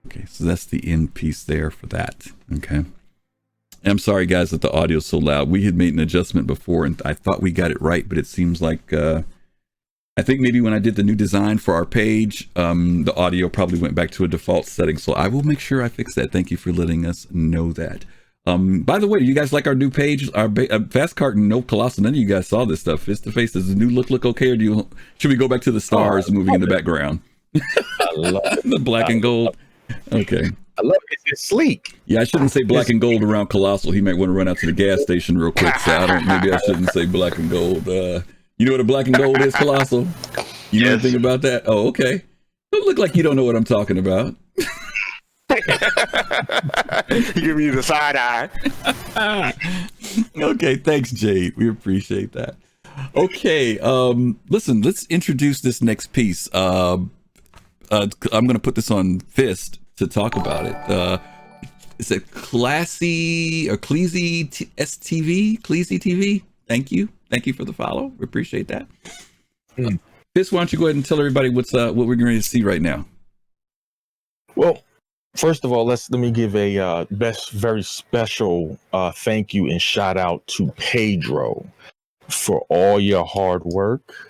Okay, so that's the end piece there for that. Okay. And I'm sorry, guys, that the audio's so loud. We had made an adjustment before, and I thought we got it right, but it seems like I think maybe when I did the new design for our page, the audio probably went back to a default setting. So I will make sure I fix that. Thank you for letting us know that. By the way, do you guys like our new page? Our Fastcart and no Kelosal. None of you guys saw this stuff. Fist2Face, does the new look okay, or should we go back to the stars moving in the background? I love it. The black and gold. Okay. I love it. It's sleek. Yeah, I shouldn't say black and gold around Kelosal. He might want to run out to the gas station real quick. So maybe I shouldn't say black and gold. You know what a black and gold is, Kelosal? You know anything about that? Oh, okay. Don't look like you don't know what I'm talking about. Give me the side eye. Okay, thanks, Jade. We appreciate that. Okay, listen, let's introduce this next piece. I'm going to put this on Fist to talk about it. It's a Classy or Cleasy STV, Cleasy TV. Thank you for the follow. We appreciate that. Fist, why don't you go ahead and tell everybody what we're going to see right now? Well, First of all, let me give a very special thank you and shout out to Pedro for all your hard work,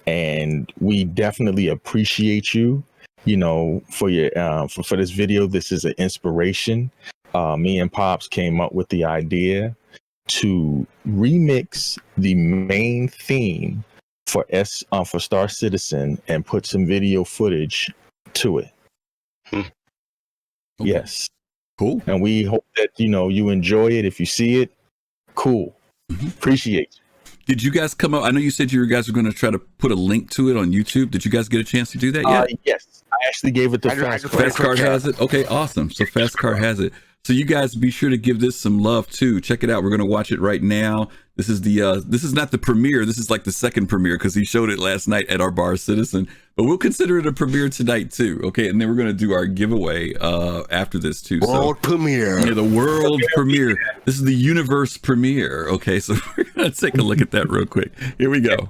and we definitely appreciate you. For your for this video. This is an inspiration. Me and Pops came up with the idea to remix the main theme for Star Citizen and put some video footage to it. Okay. Yes. Cool. And we hope that, you enjoy it. If you see it, cool. Appreciate you. Did you guys come up? I know you said you guys were going to try to put a link to it on YouTube. Did you guys get a chance to do that yet? Yes. I actually gave it to fastcart. Fastcart has it? Okay, awesome. So fastcart has it. So you guys be sure to give this some love too. Check it out. We're going to watch it right now. This is this is not the premiere. This is like the second premiere because he showed it last night at our Bar Citizen. But we'll consider it a premiere tonight too. Okay, and then we're going to do our giveaway after this too. World premiere. Yeah, the world premiere. This is the universe premiere. Okay, so we're going to take a look at that real quick. Here we go.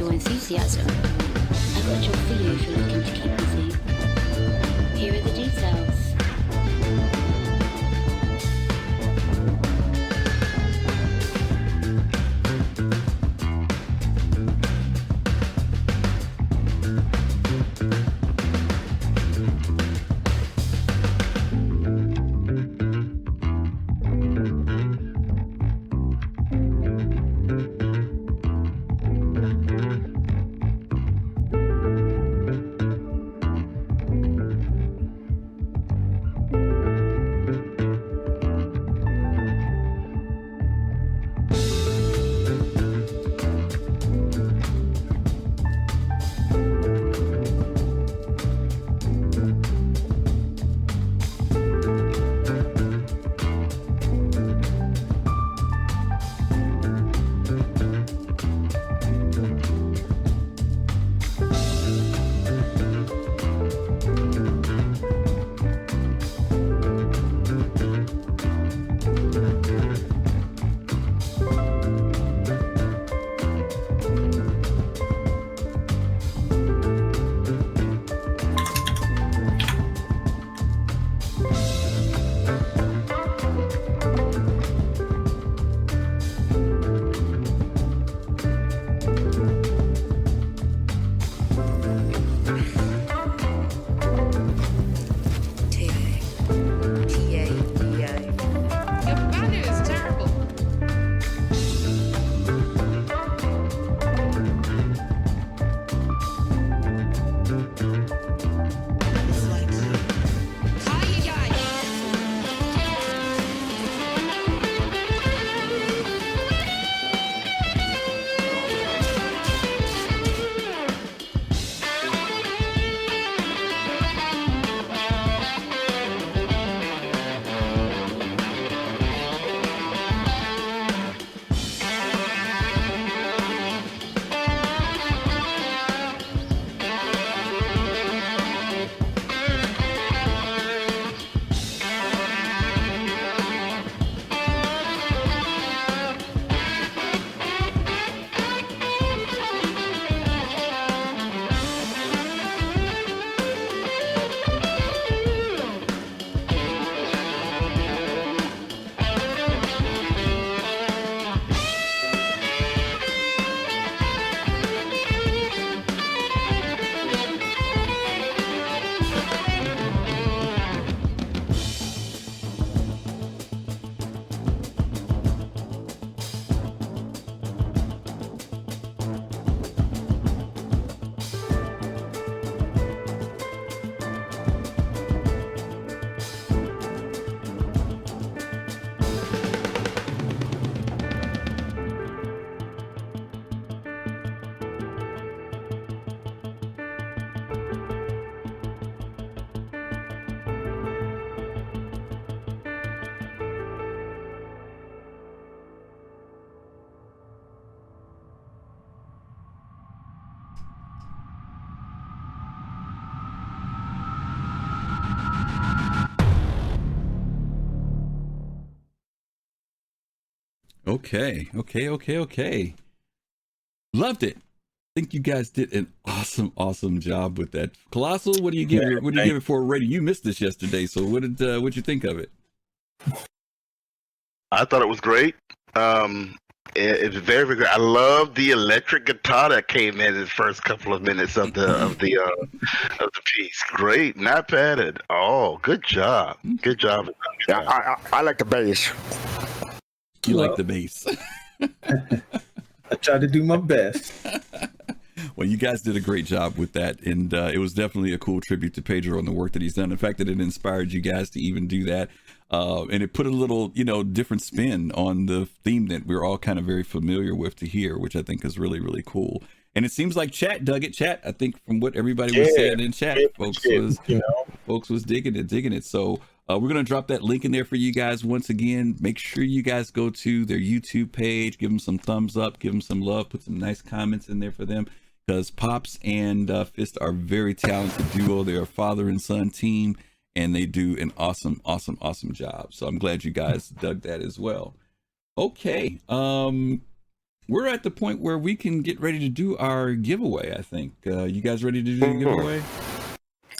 Enthusiasm. I've got a job for you if you're looking to keep busy. Here are the details. Okay. Loved it. Think you guys did an awesome job with that. Colossal, what do you give it? What do you give it for a rating? You missed this yesterday, so what'd you think of it? I thought it was great. It's very, very good. I love the electric guitar that came in the first couple of minutes of the piece. Great, not bad at all. Good job. Good job. Yeah, I like the bass. You like the bass. I tried to do my best. Well, you guys did a great job with that, and it was definitely a cool tribute to Pedro and the work that he's done. The fact that it inspired you guys to even do that, and it put a little, different spin on the theme that we're all kind of very familiar with to hear, which I think is really, really cool. And it seems like chat dug it. Chat, I think, from what everybody was saying in chat, folks was digging it. So we're gonna drop that link in there for you guys once again. Make sure you guys go to their YouTube page, give them some thumbs up, give them some love, put some nice comments in there for them, because Pops and Fist are very talented duo. They're a father and son team, and they do an awesome job. So I'm glad you guys dug that as well. Okay, we're at the point where we can get ready to do our giveaway, I think. You guys ready to do the giveaway?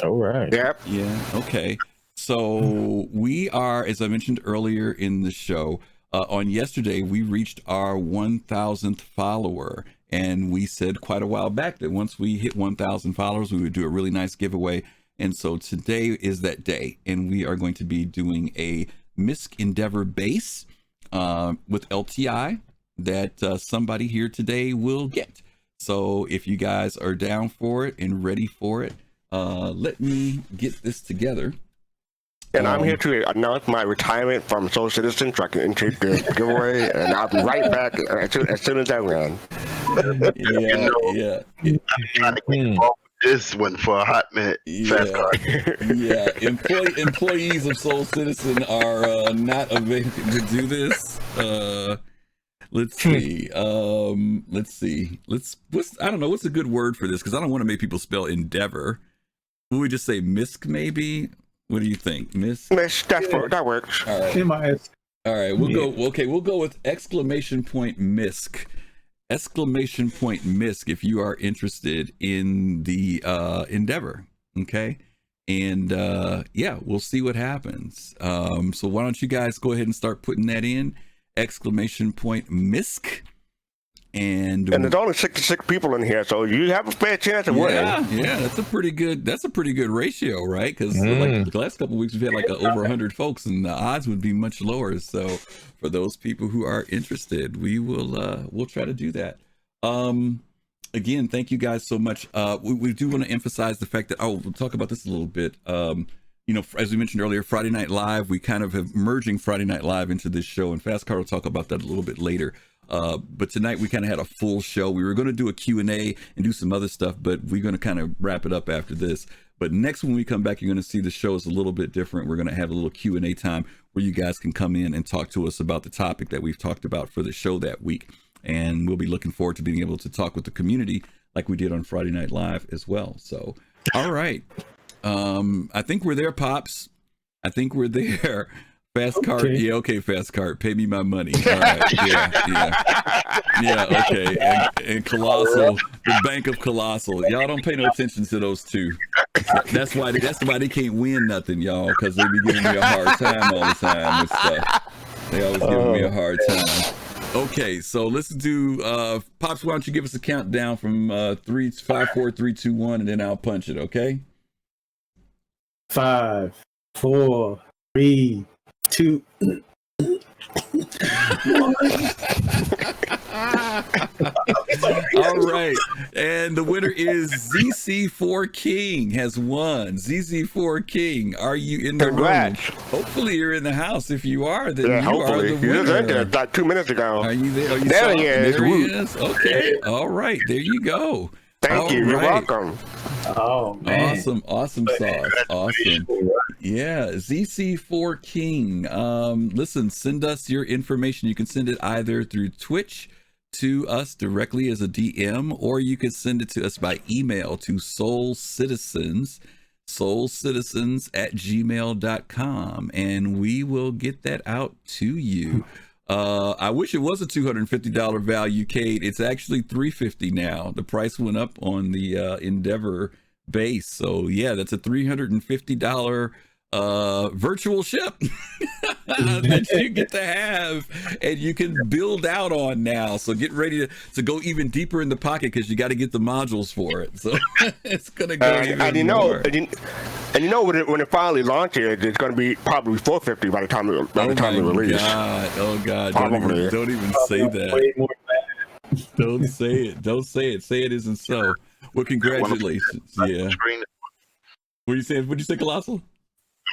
All right. Yep. Yeah, okay. So we are, as I mentioned earlier in the show, on yesterday, we reached our 1,000th follower. And we said quite a while back that once we hit 1,000 followers, we would do a really nice giveaway. And so today is that day. And we are going to be doing a MISC Endeavor bass with LTI that somebody here today will get. So if you guys are down for it and ready for it, let me get this together. And I'm here to announce my retirement from Soul Citizen so I can enter the giveaway, and I'll be right back as soon as I run. Yeah. I'm trying to get involved with this one for a hot minute. Fastcart. Yeah. Employees of Soul Citizen are not available to do this. Let's see. I don't know. What's a good word for this? Because I don't want to make people spell Endeavor. Will we just say MISC maybe? What do you think, Miss? That works. All right. All right. We'll go with exclamation point MISC. Exclamation point MISC if you are interested in the endeavor. Okay. And we'll see what happens. So why don't you guys go ahead and start putting that in? Exclamation point MISC. And there's only 66 people in here, so you have a fair chance of winning. Yeah, that's a pretty good ratio, right? Because like the last couple of weeks we've had like over 100 folks, and the odds would be much lower. So for those people who are interested, we'll try to do that. Again, thank you guys so much. We do want to emphasize the fact that we'll talk about this a little bit. As we mentioned earlier, Friday Night Live, we kind of have merging Friday Night Live into this show, and Fastcart will talk about that a little bit later. But tonight we kind of had a full show. We were going to do a Q&A and do some other stuff, but we're going to kind of wrap it up after this. But next, when we come back, you're going to see the show is a little bit different. We're going to have a little Q&A time where you guys can come in and talk to us about the topic that we've talked about for the show that week. And we'll be looking forward to being able to talk with the community like we did on Friday Night Live as well. So, all right. I think we're there, Pops. I think we're there. Fastcart, okay. Yeah, okay, Fastcart, pay me my money. All right, yeah, okay. And Colossal, the Bank of Colossal. Y'all don't pay no attention to those two. That's why they can't win nothing, y'all, because they be giving me a hard time all the time and stuff. They always giving me a hard time. Okay, so let's do Pops. Why don't you give us a countdown from 3, 5, 4, 3, 2, 1, and then I'll punch it. Okay. 5, 4, 3, 2. All right, and the winner is ZC4 King has won. ZC4 King, are you in the room? Hopefully you're in the house. If you are, then you are the winner. You just there like 2 minutes ago. Are you there? There he is. There he is. Okay. All right. There you go. Thank you. You're welcome. Oh, man. Awesome sauce. Awesome. Yeah, ZC4 King. Listen, send us your information. You can send it either through Twitch to us directly as a DM, or you can send it to us by email to soulcitizens@gmail.com, and we will get that out to you. I wish it was a $250 value, Kate. It's actually $350 now. The price went up on the Endeavor base. So yeah, that's a $350 virtual ship that you get to have and you can build out on now. So get ready to go even deeper in the pocket, because you got to get the modules for it. So it's gonna go even more. And you know when it finally launches, it's gonna be probably $450 by the time it releases. Oh God! Don't even say that. Don't say it. Don't say it. Say it isn't so. Well, congratulations. Yeah. What you say, Colossal?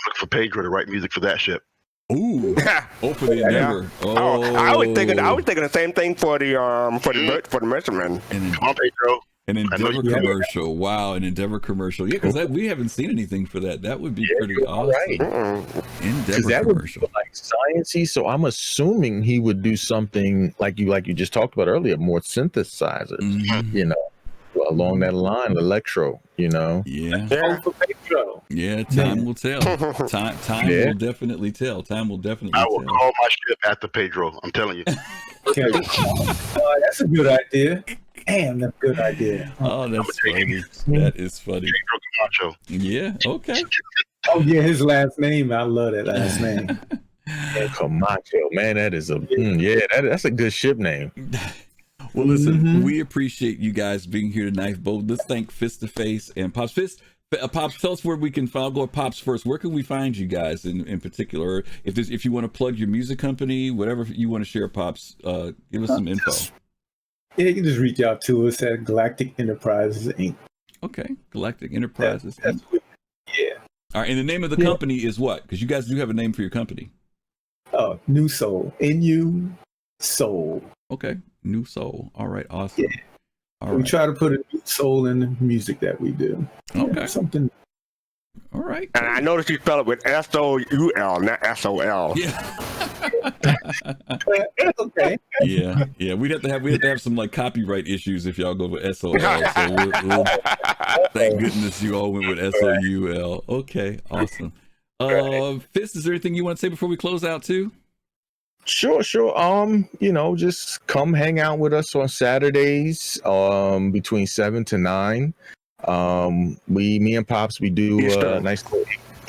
Look for Pedro to write music for that ship. Ooh, for the Endeavor. Oh, I was thinking the same thing for the Measurement. Come on, Pedro. An Endeavor commercial. Wow, an Endeavor commercial. Yeah, because we haven't seen anything for that. That would be pretty awesome. Right. Endeavor that commercial. Would be like sciencey. So I'm assuming he would do something like you just talked about earlier, more synthesizers. Mm-hmm. You know, along that line, electro. You know. Yeah. Yeah. Time will tell. Time will definitely tell. Time will definitely tell. I will call my ship after Pedro. I'm telling you. Okay. That's a good idea. Damn, that's a good idea. Oh, that's funny. That is funny. Pedro Camacho. Yeah. Okay. Oh yeah, his last name. I love that last name. Camacho, man, that is that's a good ship name. Well, listen, we appreciate you guys being here tonight. Both, let's thank Fist2Face and Pops. Pops, tell us where we can find. I'll go with Pops first. Where can we find you guys in particular? If you want to plug your music company, whatever you want to share, Pops, give us some info. Yeah, you can just reach out to us at Galactic Enterprises Inc. Okay, Galactic Enterprises. Yeah. All right, and the name of the company is what? Because you guys do have a name for your company. New Soul. NU Soul. Okay, New Soul. All right, awesome. Yeah. We try to put a new soul in the music that we do. Okay. Something. All right. And I noticed you spell it with SOUL, not SOL. Yeah. Okay. Yeah. We'd have to have some like copyright issues if y'all go with SOL. So we'll thank goodness you all went with SOUL. Okay, awesome. Fist, is there anything you want to say before we close out too? Sure. Just come hang out with us on Saturdays, between 7 to 9. Me and Pops, we do a nice little,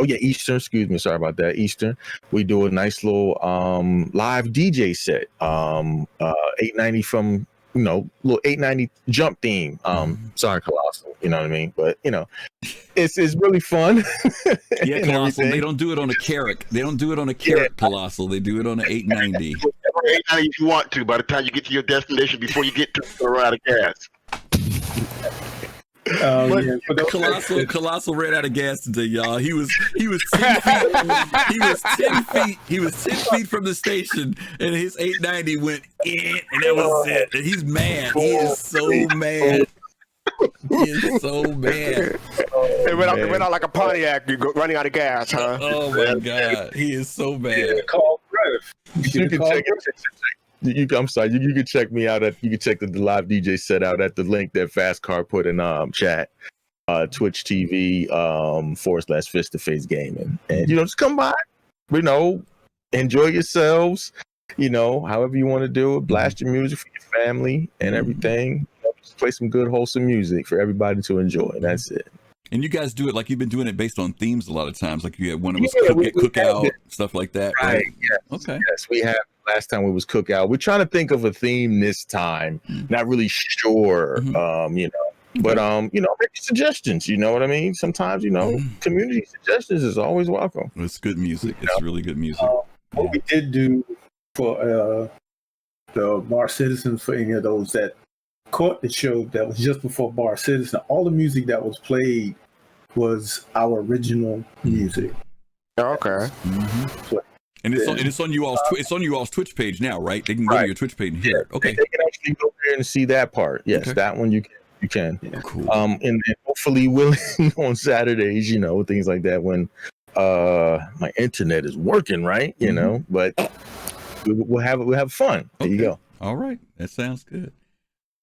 Eastern, excuse me, sorry about that, Eastern. We do a nice little live DJ set, 890 from, little 890 jump theme. Sorry, Colossal, you know what I mean? But, it's really fun. Yeah, Colossal, they don't do it on a Carrack. They don't do it on a Carrack, Colossal. They do it on an 890. 890 if you want to. By the time you get to your destination, before you get to run out of gas. Colossal ran out of gas today, y'all. He was 10 feet. He was 10 feet from the station, and his 890 went in, and that was it. And he's mad. He is so mad. He is so mad. It went out like a Pontiac. You go running out of gas, huh? Oh my God, he is so mad. I'm sorry. You can check me out you can check the live DJ set out at the link that Fastcart put in chat. Twitch TV /Fist2Face Gaming, and just come by. Enjoy yourselves. However you want to do it. Blast your music for your family and everything. Just play some good wholesome music for everybody to enjoy. That's it. And you guys do it like you've been doing it based on themes a lot of times. Like you had one of us cookout, stuff like that. Right. Yes. Okay. Yes, we have. Last time we was cookout. We're trying to think of a theme this time. Not really sure. But make suggestions. You know what I mean? Sometimes, community suggestions is always welcome. It's good music. It's really good music. What we did do for the Bar Citizens, for any of those that caught the show that was just before Bar Citizen, all the music that was played was our original music. Okay. And it's on you all's it's on you all's Twitch page now, right? They can go to your Twitch page and hear it. Okay. They can actually go there and see that part. Yes, that one you can. Yeah. Cool. And hopefully willing on Saturdays, things like that when my internet is working, right? But we'll have fun. There you go. All right. That sounds good.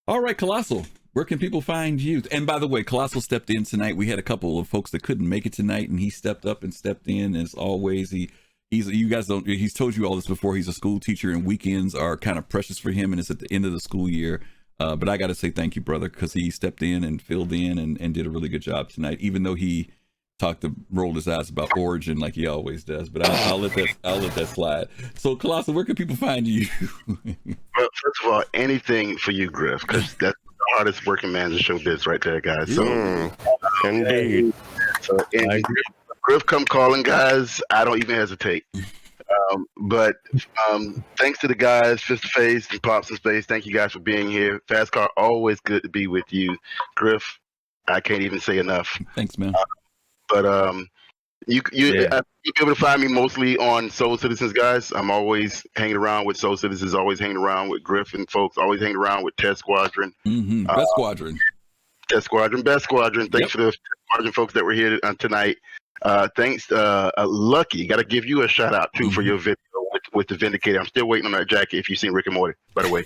All right, Colossal. Where can people find you? And by the way, Colossal stepped in tonight. We had a couple of folks that couldn't make it tonight, and he stepped up and stepped in as always. He you guys don't, he's told you all this before. He's a school teacher and weekends are kind of precious for him, and it's at the end of the school year. But I got to say thank you, brother, because he stepped in and filled in and did a really good job tonight, even though he rolled his eyes about Origin like he always does. But I'll let that slide. So, Kelosal, where can people find you? Well, first of all, anything for you, Griff, because that's the hardest working man in showbiz right there, guys. So, indeed. So, Griff come calling, guys. I don't even hesitate. But thanks to the guys, Fist2Face and PopsInSpace. Thank you guys for being here. Fastcart, always good to be with you. Griff, I can't even say enough. Thanks, man. But you'll be able to find me mostly on Soul Citizens, guys. I'm always hanging around with Soul Citizens, always hanging around with Griff and folks, always hanging around with Test Squadron. Best Squadron. Test Squadron, Best Squadron. Thanks for the Squadron folks that were here tonight. Thanks, Lucky. Got to give you a shout out too for your video with the Vindicator. I'm still waiting on that jacket. If you've seen Rick and Morty, by the way.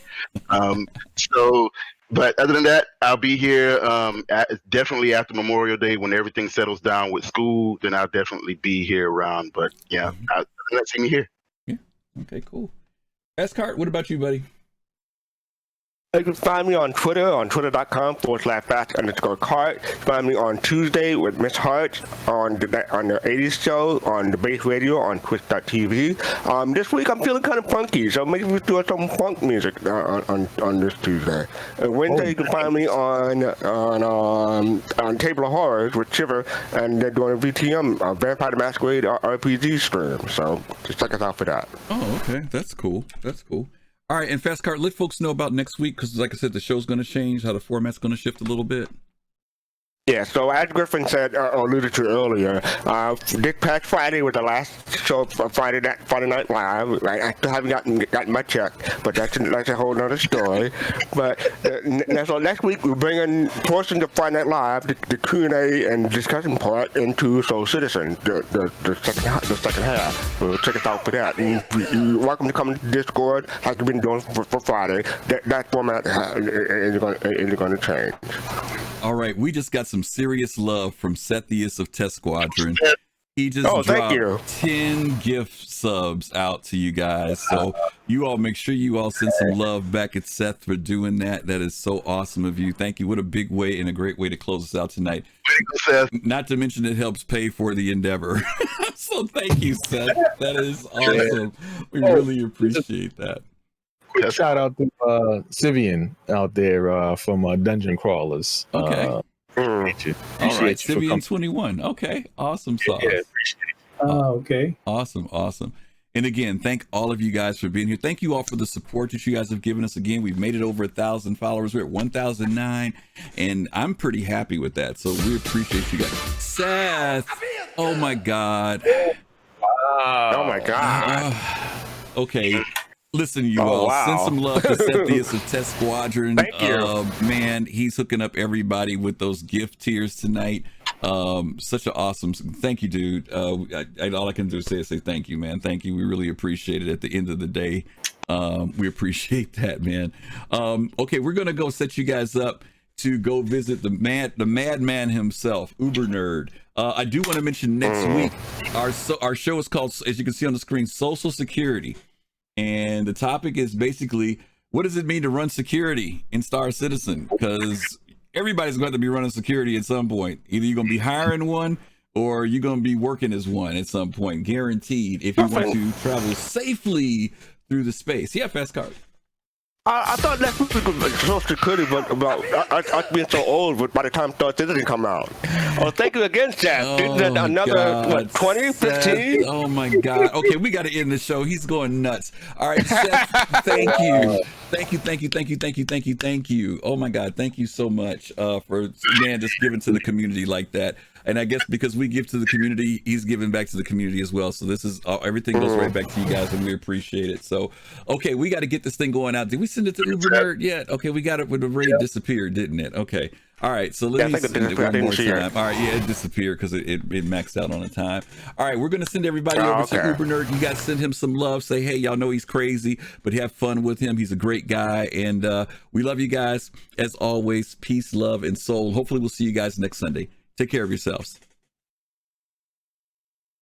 But other than that, I'll be here definitely after Memorial Day when everything settles down with school. Then I'll definitely be here around. But yeah, I'll see me here. Yeah. Okay. Cool. Fastcart, what about you, buddy? You can find me on Twitter, on twitter.com/fast_cart. Find me on Tuesday with Miss Hart on the 80s show, on the Base Radio, on Twitch.tv. This week I'm feeling kind of funky, so maybe we'll do some funk music on this Tuesday. Wednesday you can find me on Table of Horrors with Shiver, and they're doing a VTM, Vampire the Masquerade RPG stream. So just check us out for that. Oh, okay. That's cool. That's cool. All right, and Fastcart, let folks know about next week, because like I said, the show's going to change, how the format's going to shift a little bit. Yeah, so as Griffin said, or alluded to earlier, this past Friday was the last show of Friday Night Live. I still haven't gotten my check, but that's a whole other story. But so next week we're bringing portions of Friday Night Live, the Q&A and discussion part, into Soul Citizen, the second half. So check us out for that. And you're welcome to come into Discord, like we've been doing for Friday. That format is going to change. All right, we just got some serious love from Sethius of Test Squadron. He just dropped 10 gift subs out to you guys. So you all make sure you all send some love back at Seth for doing that. That is so awesome of you. Thank you. What a big way and a great way to close us out tonight. Not to mention it helps pay for the endeavor. So thank you, Seth. That is awesome. We really appreciate that. Quick shout out to Sivian out there from Dungeon Crawlers. Okay. Appreciate you. All right, Sivian 21. Okay, awesome sauce. Yeah, appreciate it. Okay. Awesome. And again, thank all of you guys for being here. Thank you all for the support that you guys have given us. Again, we've made it over 1,000 followers. We're at 1,009, and I'm pretty happy with that. So we appreciate you guys. Seth, oh my God. Wow. Oh my God. Okay. Listen, you all, send some love to Sethius of Test Squadron. Thank you. Man, he's hooking up everybody with those gift tiers tonight. Such an awesome, thank you, dude. All I can do is say thank you, man. Thank you. We really appreciate it at the end of the day. We appreciate that, man. Okay, we're going to go set you guys up to go visit the madman himself, Uber Nerd. I do want to mention next week, our show is called, as you can see on the screen, Social Security. And the topic is basically, what does it mean to run security in Star Citizen? Because everybody's going to be running security at some point. Either you're going to be hiring one or you're going to be working as one at some point, guaranteed, if you want to travel safely through the space. Yeah, Fastcart. I thought next week was Social Security, but about us being so old, but by the time Star Citizen come out. Oh, thank you again, Seth. Another 20, 15? Oh my God. Okay, we got to end the show. He's going nuts. All right, Seth, thank you. Thank you. Oh my God, thank you so much for, man, just giving to the community like that. And I guess because we give to the community, he's giving back to the community as well. So this is everything goes right back to you guys, and we appreciate it. So, okay, we got to get this thing going out. Did we send it to Uber Nerd yet? Okay, we got it when the raid disappeared, didn't it? Okay. All right, so let me send it one more time. All right, yeah, it disappeared because it maxed out on the time. All right, we're going to send everybody over to Uber Nerd. You guys send him some love. Say, hey, y'all know he's crazy, but have fun with him. He's a great guy, and we love you guys. As always, peace, love, and soul. Hopefully we'll see you guys next Sunday. Take care of yourselves.